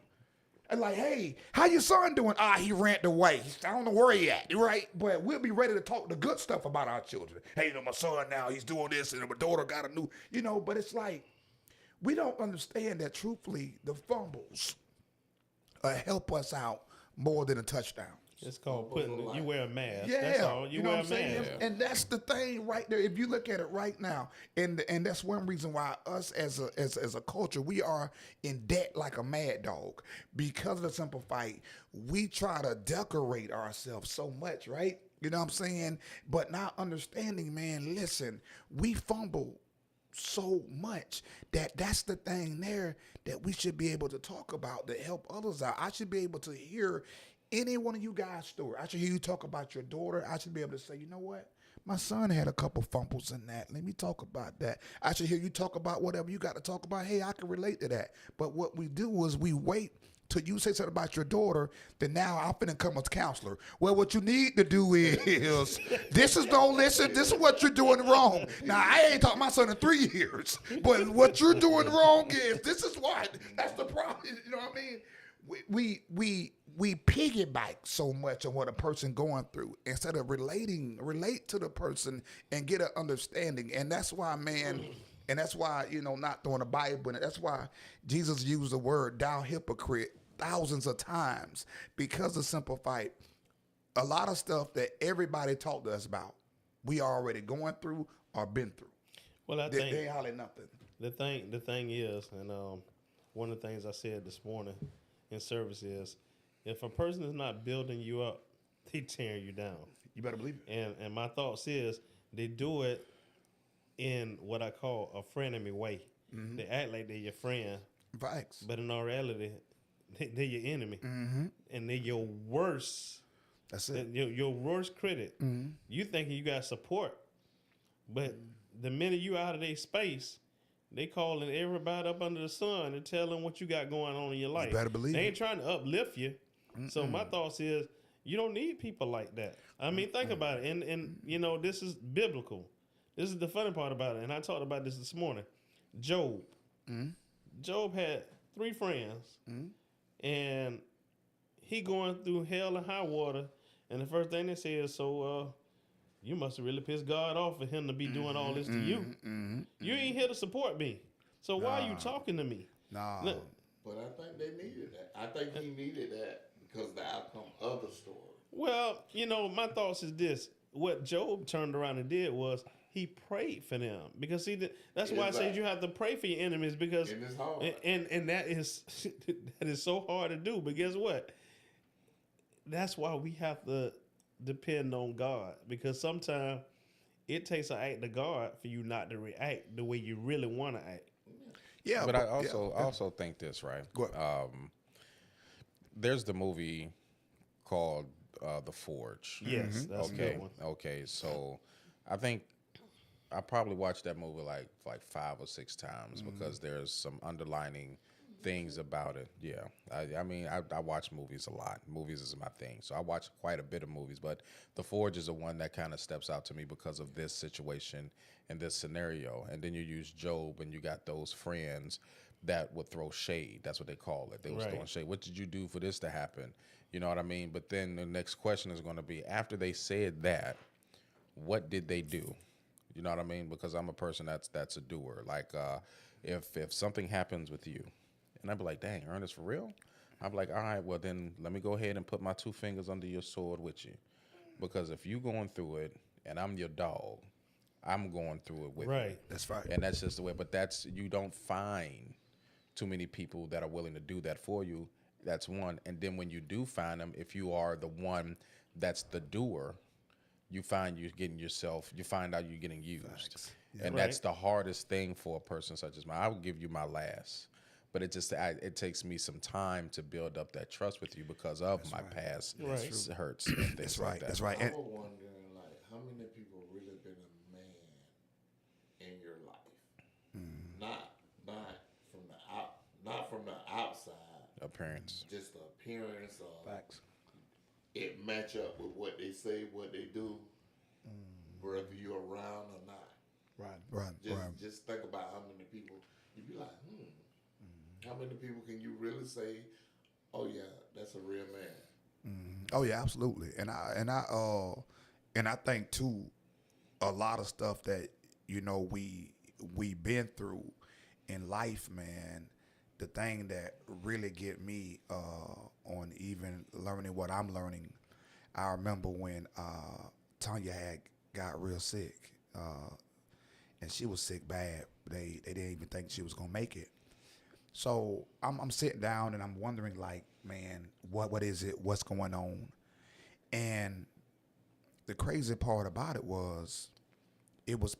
And like, hey, how your son doing? He ran away. I don't know where he at, right? But we'll be ready to talk the good stuff about our children. Hey, my son now, he's doing this, and my daughter got a new, but it's like, we don't understand that truthfully, the fumbles help us out more than a touchdown. It's called you wear a mask. Yeah, That's all. You know wear what a I'm saying? mask. And that's the thing right there. If you look at it right now, and that's one reason why us as a culture, we are in debt like a mad dog because of the simple fact we try to decorate ourselves so much, right? You know what I'm saying? But not understanding, man, listen, we fumble so much that's the thing there that we should be able to talk about to help others out. I should be able to hear any one of you guys' story. I should hear you talk about your daughter. I should be able to say, you know what? My son had a couple fumbles in that. Let me talk about that. I should hear you talk about whatever you got to talk about. Hey, I can relate to that. But what we do is we wait till you say something about your daughter, then now I'm finna come as a counselor. Well, what you need to do is, this is what you're doing wrong. Now, I ain't taught my son in 3 years, but what you're doing wrong is, this is why. That's the problem. You know what I mean? We piggyback so much on what a person going through instead of relate to the person and get an understanding. And that's why, man, and that's why, not throwing a Bible in it. That's why Jesus used the word thou hypocrite thousands of times, because of simple fight. A lot of stuff that everybody talked to us about, we already going through or been through. Well, I They think ain't hardly nothing. the thing is, and one of the things I said this morning in service is, if a person is not building you up, they tearing you down. You better believe it. And my thoughts is they do it in what I call a frenemy way. Mm-hmm. They act like they're your friend, Facts. but in all reality, they're your enemy, and they're your worst. That's it. Your worst critic. Mm-hmm. You thinking you got support, but the minute you out of their space, they calling everybody up under the sun and telling what you got going on in your life. You better believe they ain't it. trying to uplift you. So my thoughts is, you don't need people like that. I mean, think about it. And this is biblical. This is the funny part about it. And I talked about this morning. Job. Job had 3 friends. And he going through hell and high water. And the first thing they say is, so you must have really pissed God off for him to be doing all this to you. You ain't here to support me. So why are you talking to me? Nah. Look, But I think they needed that. I think he needed that because the outcome of the story. well, my thoughts is this. What Job turned around and did was he prayed for them. Because see, that's why I said you have to pray for your enemies, because And it's hard. and that is that is so hard to do. But guess what? That's why we have to depend on God, because sometimes it takes an act of God for you not to react the way you really want to act. Yeah, But I also think this, right? Go ahead. There's the movie called The Forge. Yes, that's a good one. Okay, so I think I probably watched that movie like 5 or 6 times because there's some underlining things about it. Yeah, I mean, I watch movies a lot. Movies is my thing, so I watch quite a bit of movies. But The Forge is the one that kind of steps out to me because of this situation and this scenario. And then you use Job, and you got those friends that would throw shade. That's what they call it. They was Right. throwing shade. What did you do for this to happen? You know what I mean? But then the next question is going to be, after they said that, what did they do? You know what I mean? Because I'm a person that's a doer. Like if something happens with you, and I'd be like, dang, Ernest, for real? I'd be like, all right, well then let me go ahead and put my 2 fingers under your sword with you. Because if you going through it and I'm your dog, I'm going through it with you. Right. That's right. And that's just the way. But you don't find too many people that are willing to do that for you. That's one. And then when you do find them, if you are the one that's the doer, you find you find out you're getting used. And that's the hardest thing for a person such as mine. I will give you my last. But it takes me some time to build up that trust with you because of my past hurts and things That's like right. that. That's right. I And was wondering, like, how many people really been a man in your life? Not from the outside. Appearance. Just the appearance of facts. it match up with what they say, what they do, whether you're around or not. Right. Just think about how many people you'd be like, how many people can you really say Oh yeah, that's a real man. Oh yeah, absolutely. And I think too, a lot of stuff that we been through in life, man. The thing that really get me on even learning what I'm learning, I remember when Tanya had got real sick, and she was sick bad. They didn't even think she was gonna make it. So I'm sitting down and I'm wondering, like, man, what is it? What's going on? And the crazy part about it was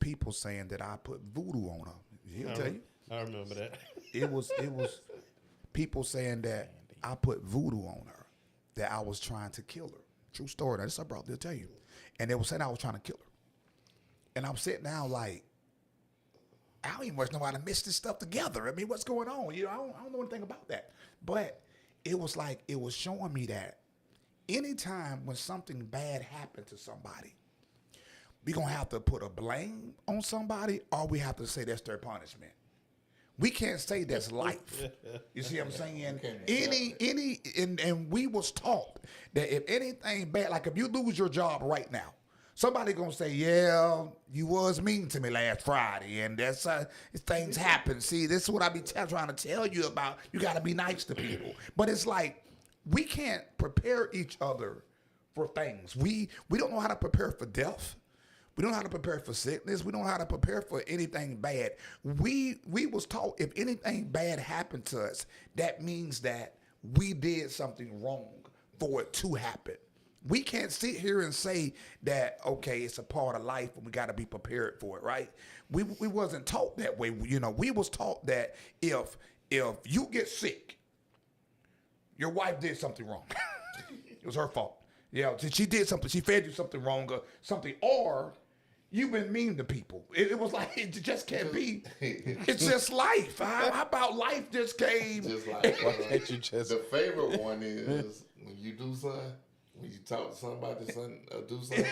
people saying that I put voodoo on her. He'll tell you. I remember that. It was people saying that I put voodoo on her, that I was trying to kill her. True story. That's what I brought. They'll tell you. And they were saying I was trying to kill her. And I'm sitting down like, I don't even much know how to mix this stuff together. I mean, what's going on? I don't know anything about that. But it was like, it was showing me that anytime when something bad happened to somebody, we gonna have to put a blame on somebody, or we have to say that's their punishment. We can't say that's life. You see what I'm saying? And we was taught that if anything bad, like if you lose your job right now, somebody gonna say, yeah, you was mean to me last Friday, and that's things happen. See, this is what I be trying to tell you about. You gotta be nice to people. But it's like, we can't prepare each other for things. We don't know how to prepare for death. We don't know how to prepare for sickness. We don't know how to prepare for anything bad. We was taught if anything bad happened to us, that means that we did something wrong for it to happen. We can't sit here and say that, okay, it's a part of life and we got to be prepared for it, right? We wasn't taught that way. We was taught that if you get sick, your wife did something wrong. It was her fault. Yeah, she did something. She fed you something wrong or something, or you've been mean to people. It was like, it just can't be. It's just life. How about life just came? Just like Why can't you just? the favorite one is when you do something, when you talk to somebody, do something,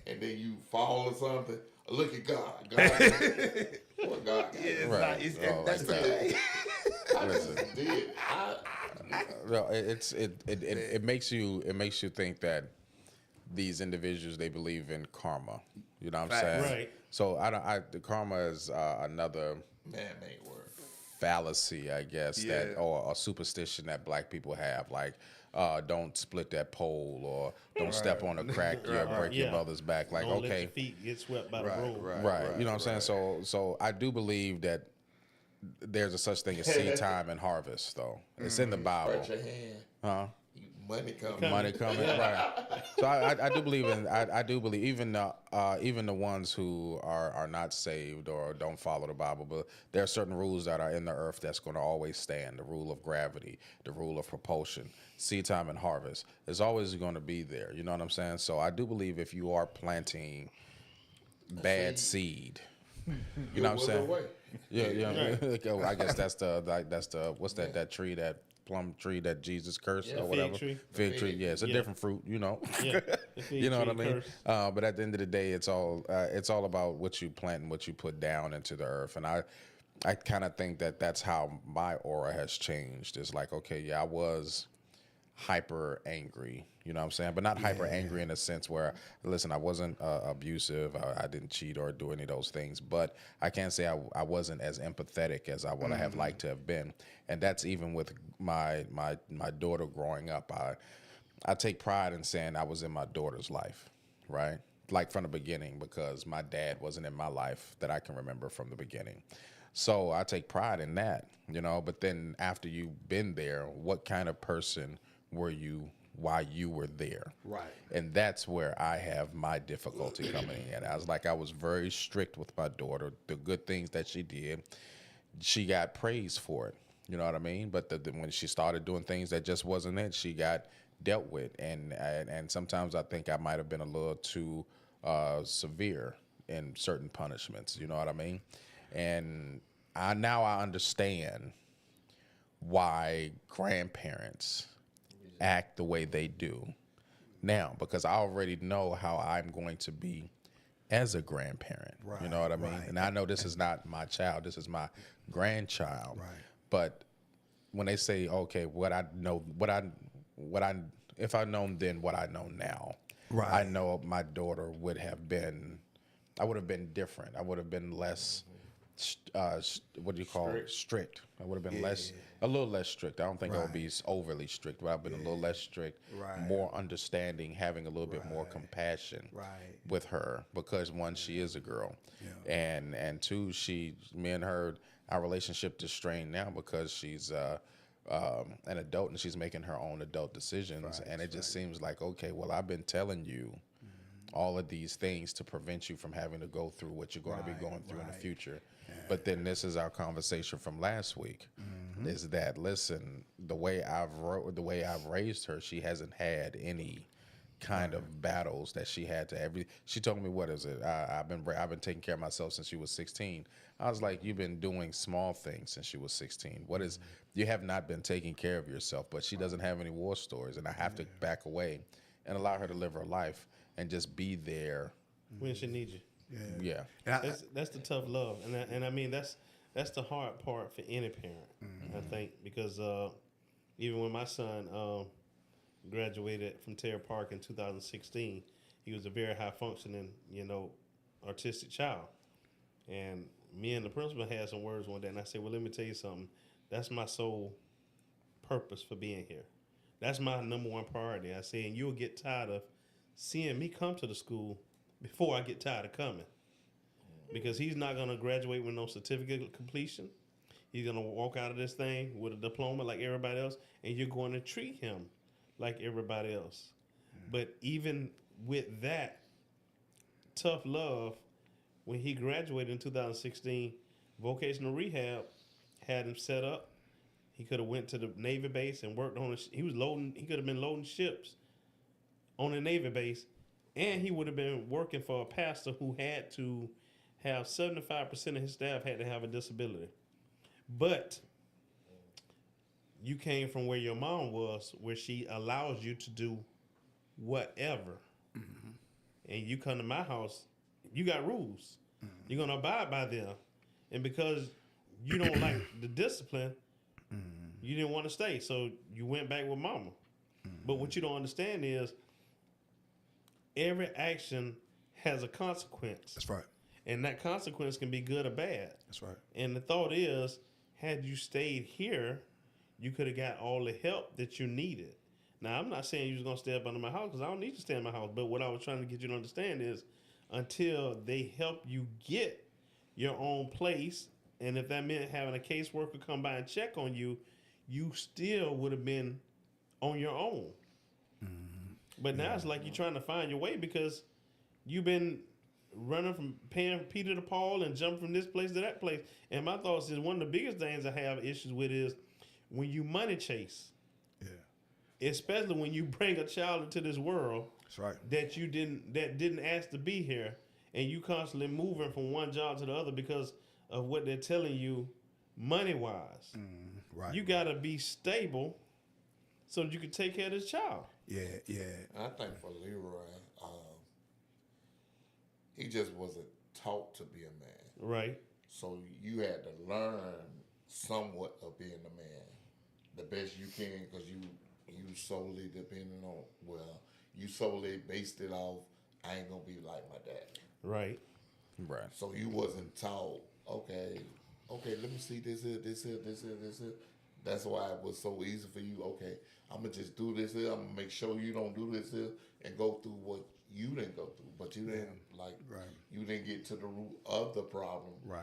and then you fall or something. Look at God. What God? Got? Yeah, Right. that's the thing. I just did. No, it makes you think that these individuals, they believe in karma. You know what I'm saying? Right. So the karma is another Man-made word. fallacy, I guess, Yeah. that or a superstition that black people have, like don't split that pole or don't step on a crack, you'll break your Yeah. mother's back. Like, Don't let okay, your feet get swept by the Right, road. right. You know what I'm saying? So I do believe that there's a such thing as seed time and harvest, though. It's in the Bible. Scratch your hand. Huh? Money coming. Money coming, right? So I do believe I do believe even the ones who are not saved or don't follow the Bible, but there are certain rules that are in the earth that's going to always stand. The rule of gravity, the rule of propulsion, seed time and harvest is always going to be there. You know what I'm saying? So I do believe if you are planting bad seed, you know what I'm saying? Away. Yeah. I guess that's the what's that tree, that plum tree that Jesus cursed or whatever. Fig tree. Yeah, it's a different fruit, Yeah, the fig You know what I tree mean? curse. But at the end of the day, it's all about what you plant and what you put down into the earth. And I kind of think that that's how my aura has changed. It's like, okay, yeah, I was hyper angry, you know what I'm saying? But not hyper angry in a sense where, listen, I wasn't abusive, I didn't cheat or do any of those things, but I can't say I wasn't as empathetic as I would have liked to have been. And that's even with my daughter growing up. I take pride in saying I was in my daughter's life, right? Like from the beginning, because my dad wasn't in my life that I can remember from the beginning. So I take pride in that, but then after you've been there, what kind of person were you while you were there? Right. And that's where I have my difficulty coming in. I was very strict with my daughter. The good things that she did, she got praised for it. You know what I mean? But when she started doing things that just wasn't it, she got dealt with. And sometimes I think I might have been a little too severe in certain punishments. You know what I mean? And now I understand why grandparents act the way they do now, because I already know how I'm going to be as a grandparent. You know what I mean? Right. And I know this is not my child, this is my grandchild. Right. But when they say, okay, what I know, if I'd known then what I know now, Right. I know my daughter would have been, I would have been different. I would have been less, what do you call it? Strict. I would have been a little less strict. I don't think I would be overly strict, but I've been a little less strict, Right. more understanding, having a little bit more compassion Right. with her, because one, she is a girl, and two, me and her, our relationship is strained now because she's an adult and she's making her own adult decisions, and it just seems like, okay, well, I've been telling you all of these things to prevent you from having to go through what you're going to be going through in the future. But then this is our conversation from last week, is that, listen, the way I've raised her, she hasn't had any kind of battles that she had to she told me, what is it? I've been taking care of myself since she was 16. I was like, you've been doing small things since she was 16. You have not been taking care of yourself, but she doesn't have any war stories, and I have to back away and allow her to live her life and just be there when she needs you. Yeah. That's the tough love, and I mean that's the hard part for any parent, I think, because even when my son graduated from Terra Park in 2016, he was a very high functioning, artistic child, and me and the principal had some words one day, and I said, well, let me tell you something. That's my sole purpose for being here. That's my number one priority. I said, and you'll get tired of seeing me come to the school before I get tired of coming. Because he's not going to graduate with no certificate of completion. He's going to walk out of this thing with a diploma like everybody else, and you're going to treat him like everybody else. But even with that tough love, when he graduated in 2016, vocational rehab had him set up. He could have went to the Navy base and worked on he could have been loading ships on the Navy base, and he would have been working for a pastor who had to have 75% of his staff had to have a disability. But you came from where your mom was, where she allows you to do whatever. And you come to my house, you got rules. You're going to abide by them. And because you don't like the discipline, you didn't want to stay. So you went back with mama. But what you don't understand is every action has a consequence. That's right. And that consequence can be good or bad. That's right. And the thought is, had you stayed here, you could have got all the help that you needed. Now, I'm not saying you was going to stay up under my house, because I don't need to stay in my house. But what I was trying to get you to understand is, until they help you get your own place, and if that meant having a caseworker come by and check on you, you still would have been on your own. But now it's like you're trying to find your way, because you've been running from paying Peter to Paul and jumping from this place to that place. And my thoughts is, one of the biggest things I have issues with is when you money chase. Especially when you bring a child into this world. That's right. That didn't ask to be here, and you constantly moving from one job to the other because of what they're telling you money wise. Right. You gotta be stable so that you can take care of this child. Yeah. I think for Leroy, he just wasn't taught to be a man. Right. So you had to learn somewhat of being a man, the best you can, because you solely depending on, you solely based it off, I ain't gonna be like my dad. Right. Right. So you wasn't taught, okay, let me see this here. That's why it was so easy for you. Okay, I'm gonna just do this here. I'm gonna make sure you don't do this here and go through what you didn't go through. But you didn't you didn't get to the root of the problem. Right.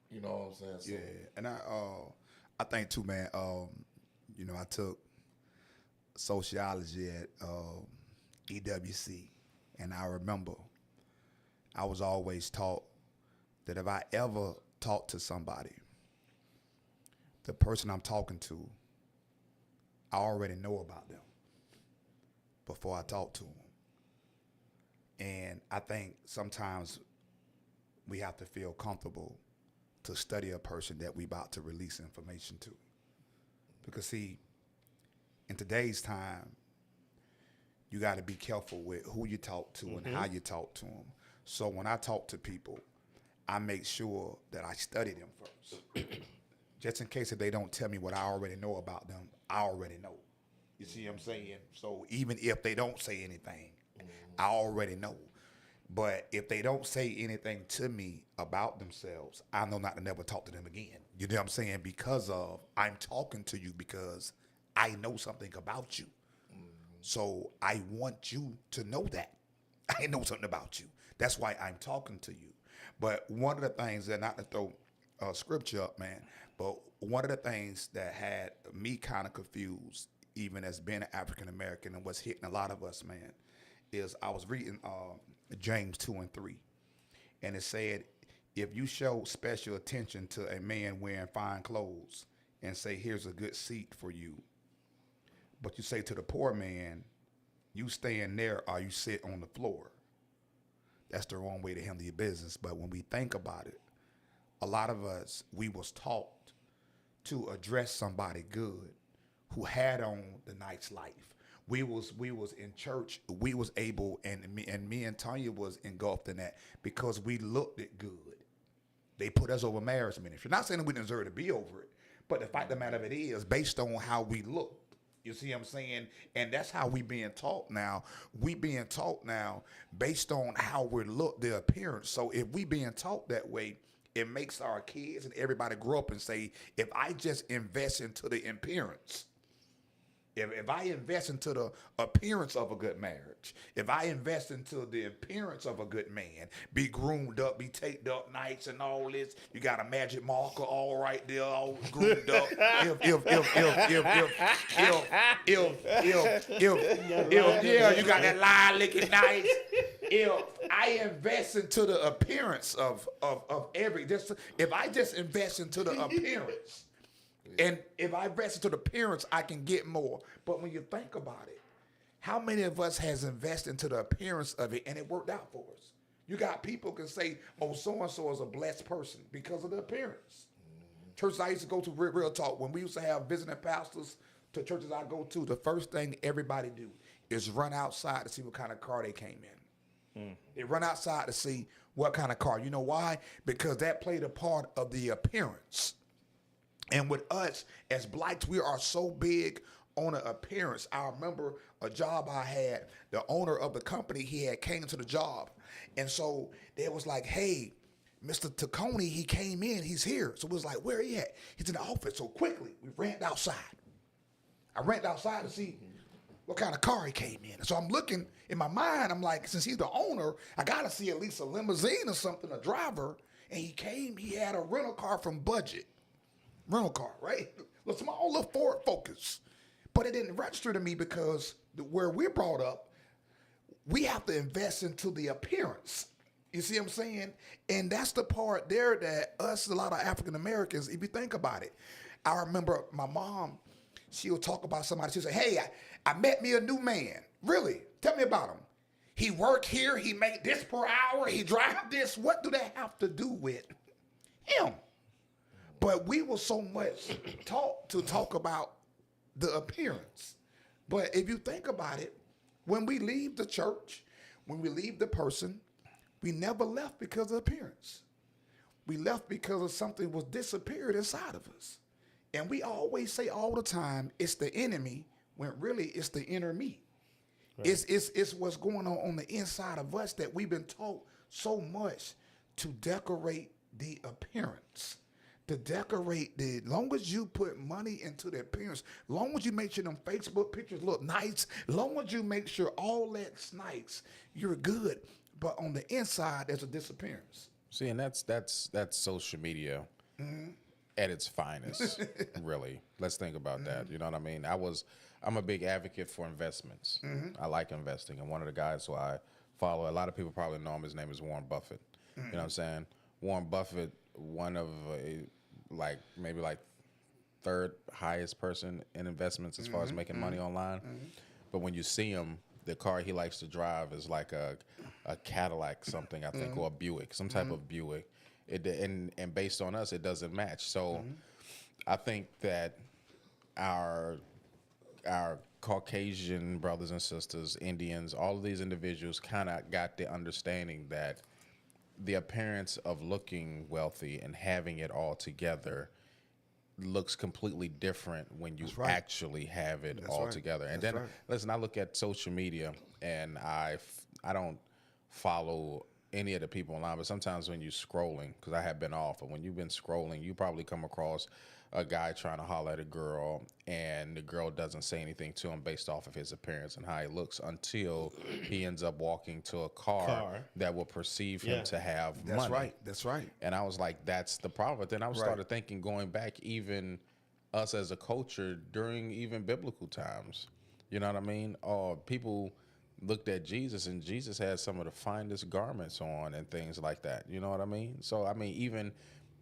You know what I'm saying? So, Yeah. And I think too, man, I took sociology at EWC, and I remember I was always taught that if I ever talk to somebody, the person I'm talking to, I already know about them before I talk to them. And I think sometimes we have to feel comfortable to study a person that we about to release information to. Because see, in today's time, you got to be careful with who you talk to and how you talk to them. So when I talk to people, I make sure that I study them first. just in case if they don't tell me what I already know about them, I already know. You see what I'm saying? So even if they don't say anything, I already know. But if they don't say anything to me about themselves, I know not to never talk to them again. You know what I'm saying? Because of I'm talking to you because I know something about you. So I want you to know that. I know something about you. That's why I'm talking to you. But one of the things that, not to throw scripture up, man, but one of the things that had me kind of confused, even as being an African American, and what's hitting a lot of us, man, is I was reading James 2:3, and it said, if you show special attention to a man wearing fine clothes and say, here's a good seat for you, but you say to the poor man, you stand there or you sit on the floor, that's the wrong way to handle your business. But when we think about it, a lot of us, we was taught to address somebody good who had on the nice life. We was in church. We was able, and me and Tanya was engulfed in that because we looked it good. They put us over marriage ministry. Not saying that we deserve to be over it, but the fact of the matter of it is based on how we look. You see what I'm saying? And that's how we being taught now. We being taught now based on how we look, the appearance. So if we being taught that way, it makes our kids and everybody grow up and say, if I just invest into the appearance, if I invest into the appearance of a good marriage, if I invest into the appearance of a good man, be groomed up, be taped up nice and all this, you got a magic marker all right there, all groomed up. Yeah, you got that line looking nice. If I invest into the appearance of if I just invest into the appearance, and if I invest into the appearance, I can get more. But when you think about it, how many of us has invested into the appearance of it and it worked out for us? You got people can say, oh, so-and-so is a blessed person because of the appearance. Churches I used to go to, real talk, when we used to have visiting pastors to churches I go to, the first thing everybody do is run outside to see what kind of car they came in. They run outside to see what kind of car. You know why? Because that played a part of the appearance. And with us as blacks, we are so big on an appearance. I remember a job I had, the owner of the company, he had came to the job. And so they was like, hey, Mr. Taccone, he came in, he's here. So it was like, where he at? He's in the office. So quickly, we ran outside. I ran outside to see what kind of car he came in. And so I'm looking in my mind, I'm like, since he's the owner, I got to see at least a limousine or something, a driver. And he came, he had a rental car from Budget. Rental car, right? A small little Ford Focus. But it didn't register to me because where we're brought up, we have to invest into the appearance. You see what I'm saying? And that's the part there that us, a lot of African Americans, if you think about it, I remember my mom, she'll talk about somebody, she'll say, hey, I met me a new man. Really? Tell me about him. He work here, he make this per hour, he drive this. What do they have to do with him? But we were so much taught to talk about the appearance. But if you think about it, when we leave the church, when we leave the person, we never left because of appearance. We left because of something was disappeared inside of us. And we always say all the time, it's the enemy, when really it's the inner me. Right. It's what's going on the inside of us that we've been taught so much to decorate the appearance. To decorate long as you put money into the appearance, long as you make sure them Facebook pictures look nice, long as you make sure all that's nice, you're good. But on the inside, there's a disappearance. See, and that's social media at its finest, really. Let's think about that. You know what I mean? I'm a big advocate for investments. I like investing, and one of the guys who I follow, a lot of people probably know him, his name is Warren Buffett. You know what I'm saying? Warren Buffett, one of maybe third highest person in investments as far as making money online. But when you see him, the car he likes to drive is like a Cadillac something, I think, or a Buick, some type of Buick. And based on us, it doesn't match. So I think that our Caucasian brothers and sisters, Indians, all of these individuals kind of got the understanding that the appearance of looking wealthy and having it all together looks completely different when you right. actually have it all right. together. And That's then right. listen, I look at social media and I don't follow any of the people online, but sometimes when you're scrolling, because I have been off, but when you've been scrolling, you probably come across a guy trying to holler at a girl, and the girl doesn't say anything to him based off of his appearance and how he looks until he ends up walking to a car. That will perceive him Yeah. to have That's money. right. That's right. And I was like, that's the problem. But then I started thinking, going back, even us as a culture during even biblical times, you know what I mean? People looked at Jesus, and Jesus had some of the finest garments on and things like that. You know what I mean? So, I mean, even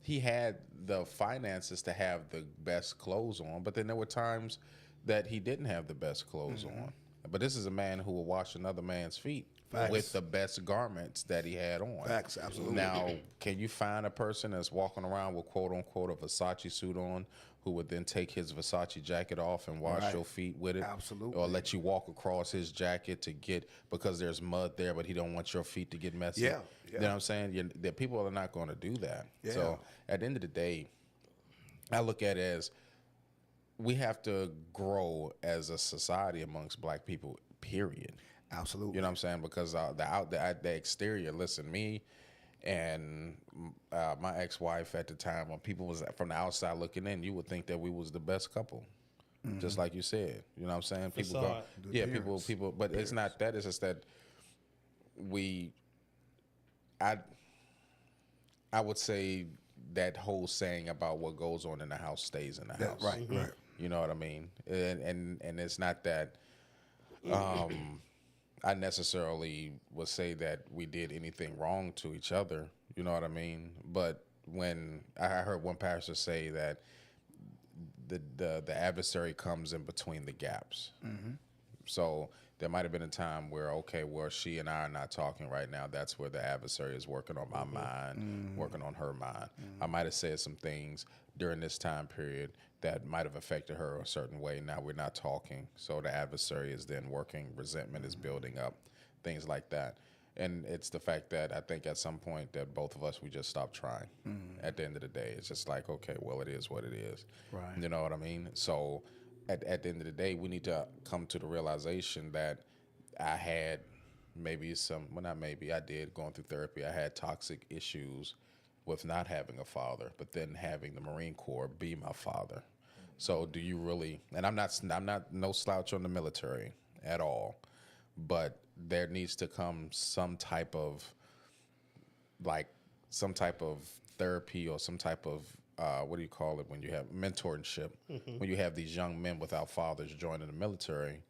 he had the finances to have the best clothes on, but then there were times that he didn't have the best clothes on. But this is a man who will wash another man's feet with the best garments that he had on. Facts, absolutely. Now, can you find a person that's walking around with quote unquote a Versace suit on who would then take his Versace jacket off and wash your feet with it? Absolutely. Or let you walk across his jacket to get, because there's mud there, but he don't want your feet to get messy. Yeah, You know what I'm saying? The people are not going to do that. Yeah. So at the end of the day, I look at it as we have to grow as a society amongst black people, period. Absolutely. You know what I'm saying? Because the exterior, listen, me and my ex-wife at the time, when people was from the outside looking in, you would think that we was the best couple. Just like you said. You know what I'm saying? People go, Facade. yeah, people, but it's not that. It's just that I would say that whole saying about what goes on in the house stays in the house. Right, right. You know what I mean? And it's not that I necessarily would say that we did anything wrong to each other. You know what I mean? But when I heard one pastor say that the adversary comes in between the gaps. So there might have been a time where, okay, well, she and I are not talking right now. That's where the adversary is working on my mind, working on her mind. I might have said some things during this time period that might have affected her a certain way. Now we're not talking. So the adversary is then working, resentment is building up, things like that. And it's the fact that I think at some point that both of us, we just stopped trying. At the end of the day, it's just like, okay, well, it is what it is. Right. You know what I mean? So at the end of the day, we need to come to the realization that I had maybe I did, going through therapy, I had toxic issues with not having a father, but then having the Marine Corps be my father. So do you really, and I'm not no slouch on the military at all, but there needs to come some type of therapy or some type of what do you call it when you have mentorship, when you have these young men without fathers joining the military,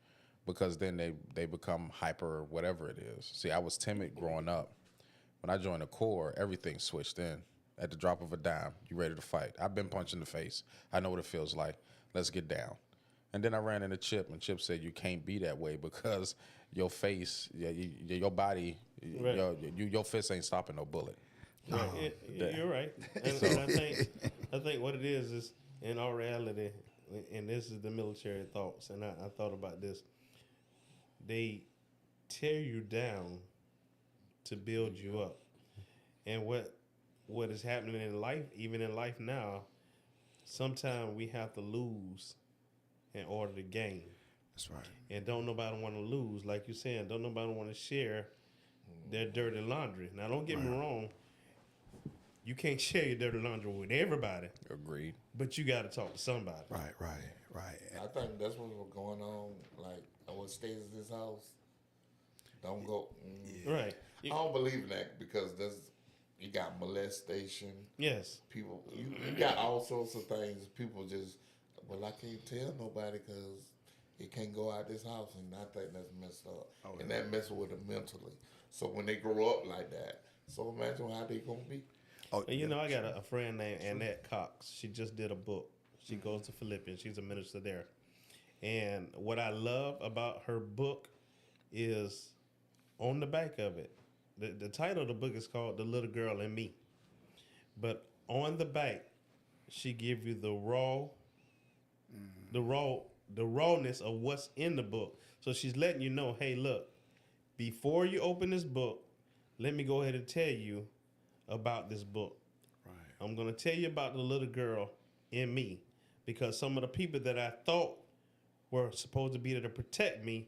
because then they become hyper whatever it is. See, I was timid growing up. When I joined the Corps, everything switched in. At the drop of a dime, you ready to fight. I've been punched in the face. I know what it feels like. Let's get down. And then I ran into Chip, and Chip said, you can't be that way because your face, your body, Right. your fist ain't stopping no bullet. Right. You're right. And I think what it is in all reality, and this is the military thoughts, and I thought about this. They tear you down to build you up. And what is happening in life, even in life now, sometimes we have to lose in order to gain. That's right. And don't nobody want to lose, like you're saying. Don't nobody want to share their dirty laundry. Now, don't get me wrong. You can't share your dirty laundry with everybody, Agreed. but you got to talk to somebody. Right. I think that's what's going on. Like, what stays in this house? Don't go. Right. I don't believe in that because you got molestation. Yes. People, you got all sorts of things. People just, well, I can't tell nobody because it can't go out this house, and I think that's messed up. And that messes with them mentally. So when they grow up like that, so imagine how they gonna be. Oh, And I got a friend named Annette Cox. She just did a book. She goes to Philippians. She's a minister there. And what I love about her book is on the back of it. The title of the book is called The Little Girl in Me. But on the back, she gives you the rawness of what's in the book. So she's letting you know, hey, look, before you open this book, let me go ahead and tell you about this book. Right. I'm going to tell you about the little girl in me. because some of the people that I thought were supposed to be there to protect me,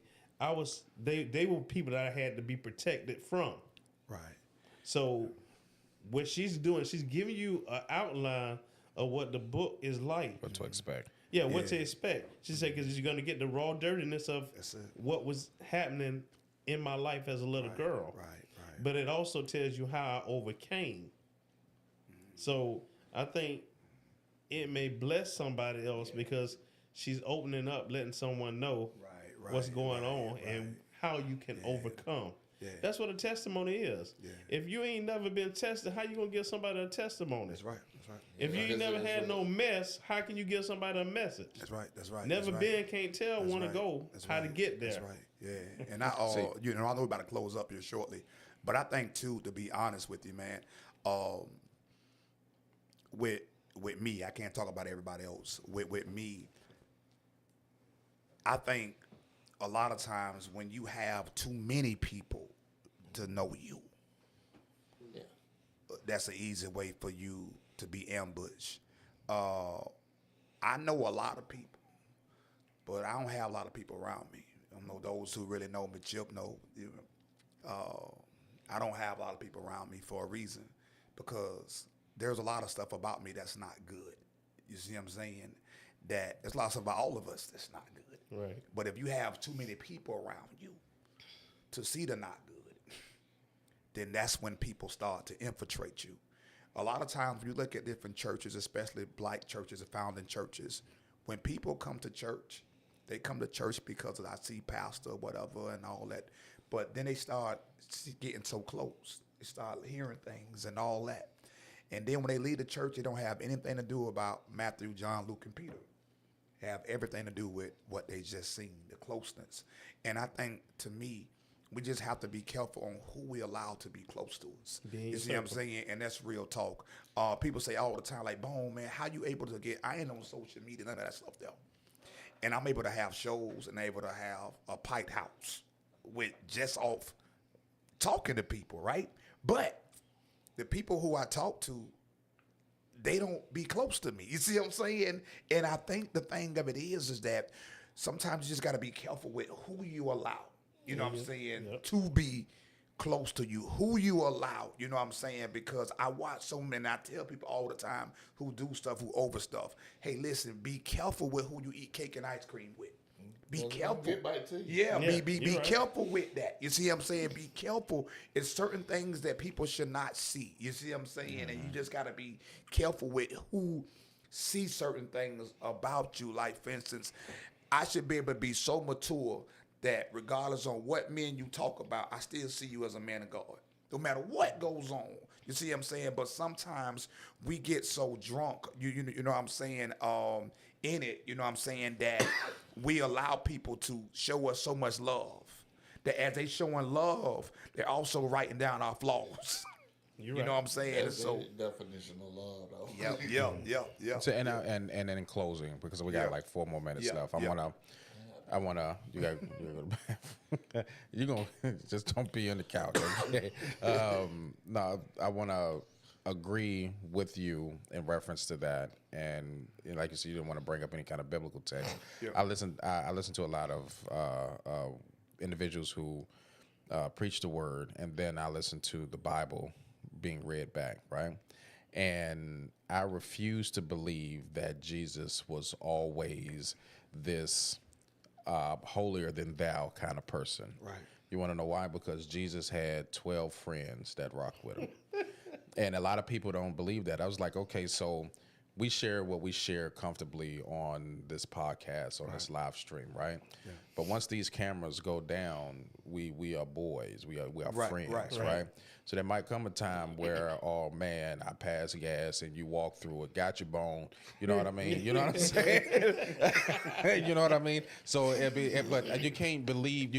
they were people that I had to be protected from. Right. So what she's doing, she's giving you an outline of what the book is like. What to expect. Yeah, what to expect. She said, because you're going to get the raw dirtiness of what was happening in my life as a little girl. Right. But it also tells you how I overcame. So I think it may bless somebody else because she's opening up, letting someone know what's going on and how you can overcome. Yeah. That's what a testimony is. Yeah. If you ain't never been tested, how you gonna give somebody a testimony? That's right. If you ain't never had no mess, how can you give somebody a message? That's right. Never been, can't tell, want to go, how to get there. That's right. Yeah. And I know we're about to close up here shortly, but I think too, to be honest with you, man, with me, I can't talk about everybody else. With me, I think a lot of times when you have too many people to know you, that's an easy way for you to be ambushed. I know a lot of people, but I don't have a lot of people around me. I know those who really know me. Chip know. I don't have a lot of people around me for a reason, because there's a lot of stuff about me that's not good. You see what I'm saying? That there's lots about all of us that's not good. Right. But if you have too many people around you to see the not good, then that's when people start to infiltrate you. A lot of times when you look at different churches, especially black churches and founding churches, when people come to church, they come to church because of I see pastor, whatever, and all that. But then they start getting so close. They start hearing things and all that. And then when they leave the church, they don't have anything to do about Matthew, John, Luke, and Peter. They have everything to do with what they just seen, the closeness. And I think, to me, we just have to be careful on who we allow to be close to us. You see what I'm saying? And that's real talk. People say all the time, like, Bone, man, how you able to get, I ain't on social media, none of that stuff there. And I'm able to have shows and able to have a pipe house with just off talking to people, right? But the people who I talk to, they don't be close to me. You see what I'm saying? And I think the thing of it is that sometimes you just got to be careful with who you allow. You know what I'm saying? Yep. To be close to you, who you allow. You know what I'm saying? Because I watch so many, and I tell people all the time who do stuff, who over stuff. Hey, listen, be careful with who you eat cake and ice cream with. Be careful. Get back to you. Yeah, Yeah, be you're right. careful with that. You see what I'm saying? Be careful. It's certain things that people should not see. You see what I'm saying? And you just got to be careful with who sees certain things about you. Like, for instance, I should be able to be so mature that regardless on what men you talk about, I still see you as a man of God. No matter what goes on. You see what I'm saying? But sometimes we get so drunk, you know what I'm saying, in it, you know what I'm saying, that we allow people to show us so much love. That as they showing love, they're also writing down our flaws. You're You know right. what I'm saying? That's So the definition of love, though. yeah. So, and then in closing, because we got like 4 more minutes left, you're gonna just don't be on the couch. Okay? No, I want to agree with you in reference to that, and like you said, you didn't want to bring up any kind of biblical text. I listen to a lot of individuals who preach the word, and then I listen to the Bible being read back, right? And I refuse to believe that Jesus was always this holier than thou kind of person. Right. You want to know why? Because Jesus had 12 friends that rocked with him. And a lot of people don't believe that. I was like, okay, so we share what we share comfortably on this podcast, on this live stream, right? Yeah. But once these cameras go down, we are boys, we are friends, right? So there might come a time where, oh man, I pass gas and you walk through it, got your bone. You know what I mean? You know what I'm saying? You know what I mean? So, but you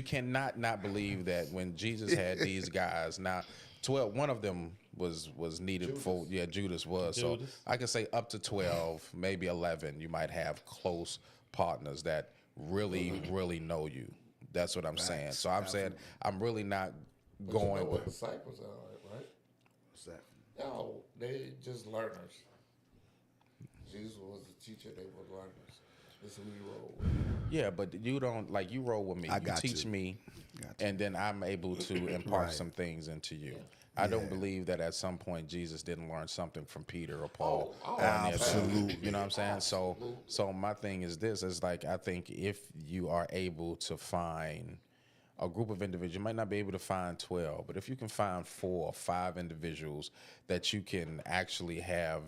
cannot not believe that when Jesus had these guys, now 12, one of them was needed Judas. for, Judas was. So I can say up to 12, maybe 11, you might have close partners that really know you. That's what I'm saying. So I'm saying I'm really not But you going know what with. disciples are, right? What's that? No, they just learners. Jesus was the teacher. They were learners. This is who we roll with. Yeah, but you don't like you roll with me. I You got teach you. me, Got you. and then I'm able to impart Right. some things into you. I don't believe that at some point Jesus didn't learn something from Peter or Paul. Oh, or any of them. absolutely. You know what I'm saying? Absolutely. So my thing is this: is like I think if you are able to find a group of individuals, you might not be able to find 12, but if you can find 4 or 5 individuals that you can actually have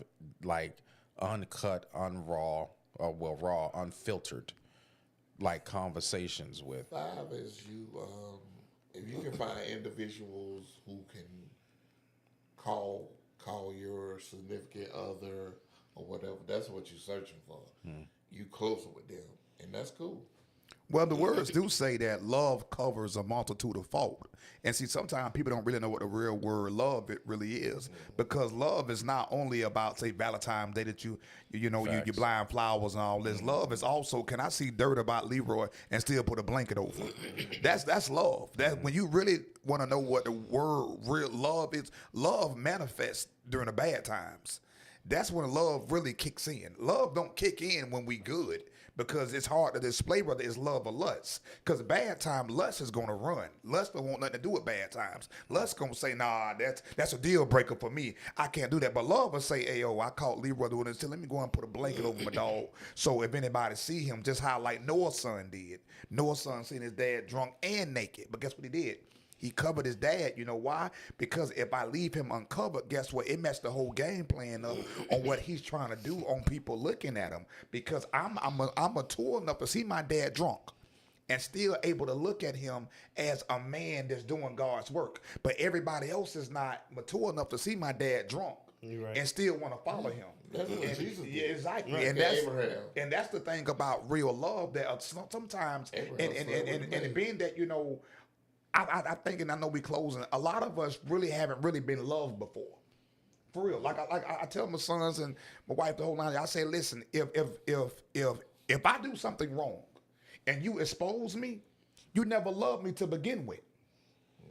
like uncut, unraw, or well, raw, unfiltered, like conversations with. 5 is you. If you can find individuals who can call your significant other or whatever, that's what you're searching for. You closer with them, and that's cool. Well, the words do say that love covers a multitude of fault. And see, sometimes people don't really know what the real word love it really is. Because love is not only about, say, Valentine's Day that you blind flowers and all this. Love is also, can I see dirt about Leroy and still put a blanket over? That's love. That when you really want to know what the word real love is, love manifests during the bad times. That's when love really kicks in. Love don't kick in when we good because it's hard to display whether it's love or lust. Because bad time, lust is going to run. Lust don't want nothing to do with bad times. Lust going to say, nah, that's a deal breaker for me. I can't do that. But love will say, hey, I caught Leroy doing this. Let me go and put a blanket over my dog. So if anybody see him, just how like Noah's son did. Noah's son seen his dad drunk and naked. But guess what he did? He covered his dad. You know why? Because if I leave him uncovered, guess what? It messed the whole game plan up on what he's trying to do on people looking at him. Because I'm mature enough to see my dad drunk and still able to look at him as a man that's doing God's work. But everybody else is not mature enough to see my dad drunk Right. and still want to follow him. That's what Jesus did. Yeah, exactly. Right. And Abraham. that's the thing about real love that sometimes and being that I think, and I know we closing. A lot of us really haven't really been loved before, for real. Like I tell my sons and my wife the whole line. I say, listen, if I do something wrong, and you expose me, you never loved me to begin with.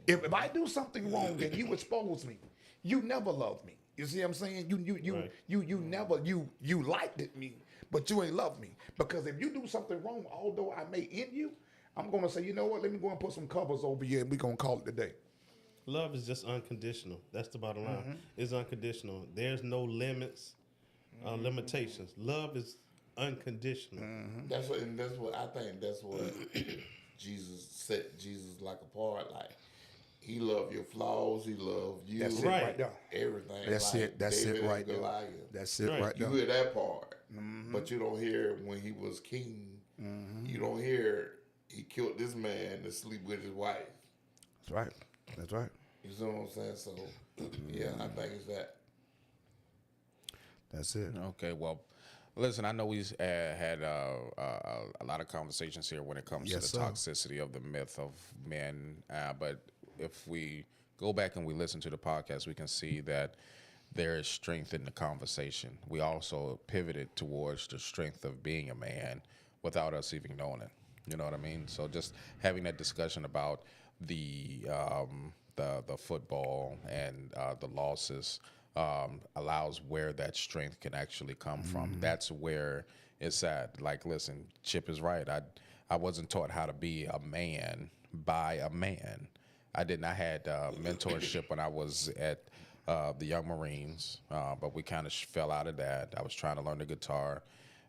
If I do something wrong and you expose me, you never loved me. You see what I'm saying? You never you liked it me, but you ain't loved me because if you do something wrong, although I may end you. I'm going to say, you know what? Let me go and put some covers over you, and we're going to call it a day. Love is just unconditional. That's the bottom line. It's unconditional. There's no limits, limitations. Love is unconditional. That's what I think. That's what Jesus set Jesus like apart. Like he loved your flaws. He loved you. That's it Right. right there. Everything. That's like it. That's David it and right there. Goliath. That's it Right. right You there. hear that part, but you don't hear when he was king. You don't hear he killed this man to sleep with his wife. That's right. That's right. You see what I'm saying? So, yeah, I think it's that. That's it. Okay, well, listen, I know we've had a lot of conversations here when it comes Yes, to the sir. toxicity of the myth of men. But if we go back and we listen to the podcast, we can see that there is strength in the conversation. We also pivoted towards the strength of being a man without us even knowing it. You know what I mean? So just having that discussion about the football and the losses allows where that strength can actually come from. That's where it's at. Like, listen, Chip is right. I wasn't taught how to be a man by a man. I didn't. I had mentorship when I was at the Young Marines, but we kind of fell out of that. I was trying to learn the guitar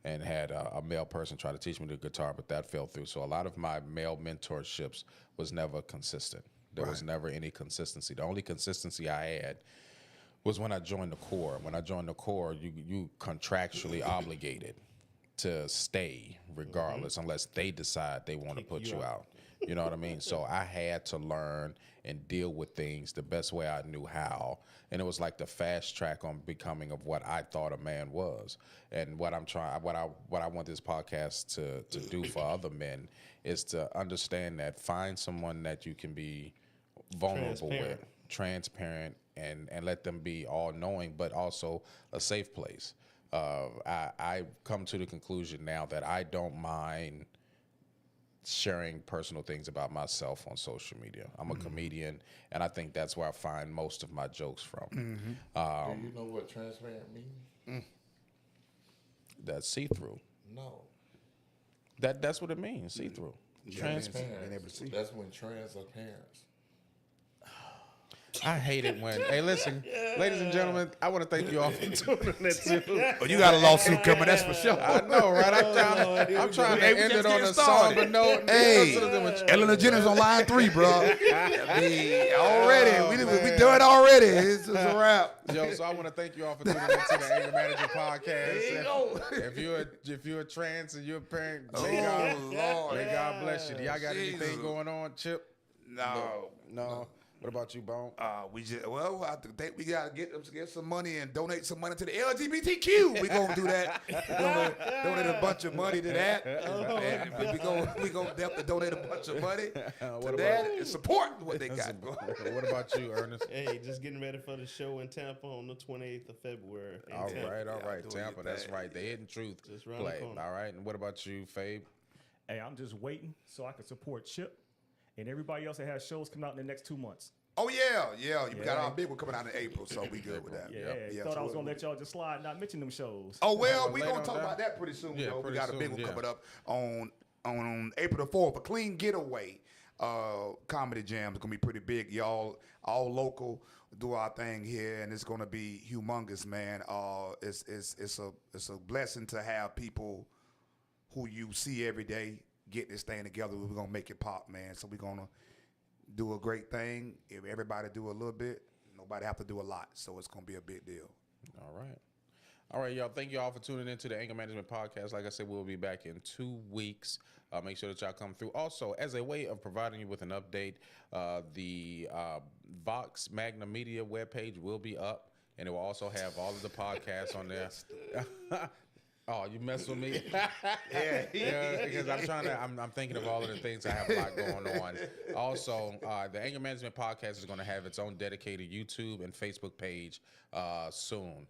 and had a male person try to teach me the guitar, but that fell through. So a lot of my male mentorships was never consistent. There was never any consistency. The only consistency I had was when I joined the Corps. When I joined the Corps, you contractually obligated to stay regardless unless they decide they want to put you out. You know what I mean? So I had to learn and deal with things the best way I knew how. And it was like the fast track on becoming of what I thought a man was. And what I want this podcast to do for other men is to understand that find someone that you can be vulnerable with, transparent, and let them be all knowing, but also a safe place. I come to the conclusion now that I don't mind sharing personal things about myself on social media. I'm a comedian, and I think that's where I find most of my jokes from. Do you know what transparent means? That's see-through. No. That's what it means, see-through. Trans. Being able to see. That's when trans are parents. I hate it when. Hey, listen, ladies and gentlemen, I want to thank you all for tuning in too. But you got a lawsuit coming, that's for sure. I know, right? I'm trying to Hey, we end just it on getting a song, started. but no. Hey, no, Ellen DeGeneres on line 3, bro. Already, we done already. It's just a wrap. Yo, so I want to thank you all for tuning into the Anger Manager Podcast. If you're a trans and you're a parent, may God bless you. Do y'all got anything Jesus. going on, Chip? No. What about you, Bone? I think we gotta get some money and donate some money to the LGBTQ. We gonna do that. We're gonna donate a bunch of money to that. And we gonna definitely donate a bunch of money to that and support what they got. What about you, Ernest? Hey, just getting ready for the show in Tampa on the 28th of February. in All Tampa. right, doing Tampa. your That's thing. right. The Hidden Truth Just around the play. corner. All right. And what about you, Fabe? Hey, I'm just waiting so I can support Chip and everybody else that has shows coming out in the next 2 months. Oh yeah. We got our big one coming out in April, so we good with that. Yeah, thought I was gonna let y'all just slide and not mention them shows. Oh well, we Later gonna on talk down. about that pretty soon. Yeah, We pretty got a big soon, one yeah. coming up on April the 4th, a clean getaway comedy jam. It's gonna be pretty big, y'all. All local, do our thing here, and it's gonna be humongous, man. It's a blessing to have people who you see every day get this thing together. We're gonna make it pop, man. So we're gonna do a great thing. If everybody do a little bit, nobody have to do a lot. So it's gonna be a big deal. All right, y'all. Thank you all for tuning into the Anger Management Podcast. Like I said, we'll be back in 2 weeks. Make sure that y'all come through. Also, as a way of providing you with an update, the Vox Magna Media webpage will be up, and it will also have all of the podcasts on there. Oh, you mess with me? Yeah, because I'm thinking of all of the things. I have a lot going on. Also, the Anger Management Podcast is going to have its own dedicated YouTube and Facebook page soon,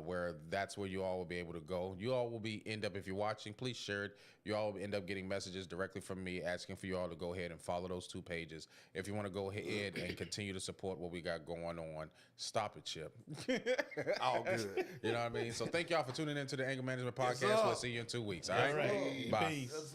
where that's where you all will be able to go. You all will end up, if you're watching, please share it. You all will end up getting messages directly from me asking for you all to go ahead and follow those 2 pages. If you want to go ahead and continue to support what we got going on, stop it, Chip. All good. You know what I mean? So thank y'all for tuning into the Anger Management Podcast. sir. We'll see you in 2 weeks. All right? All right. Bye. Peace.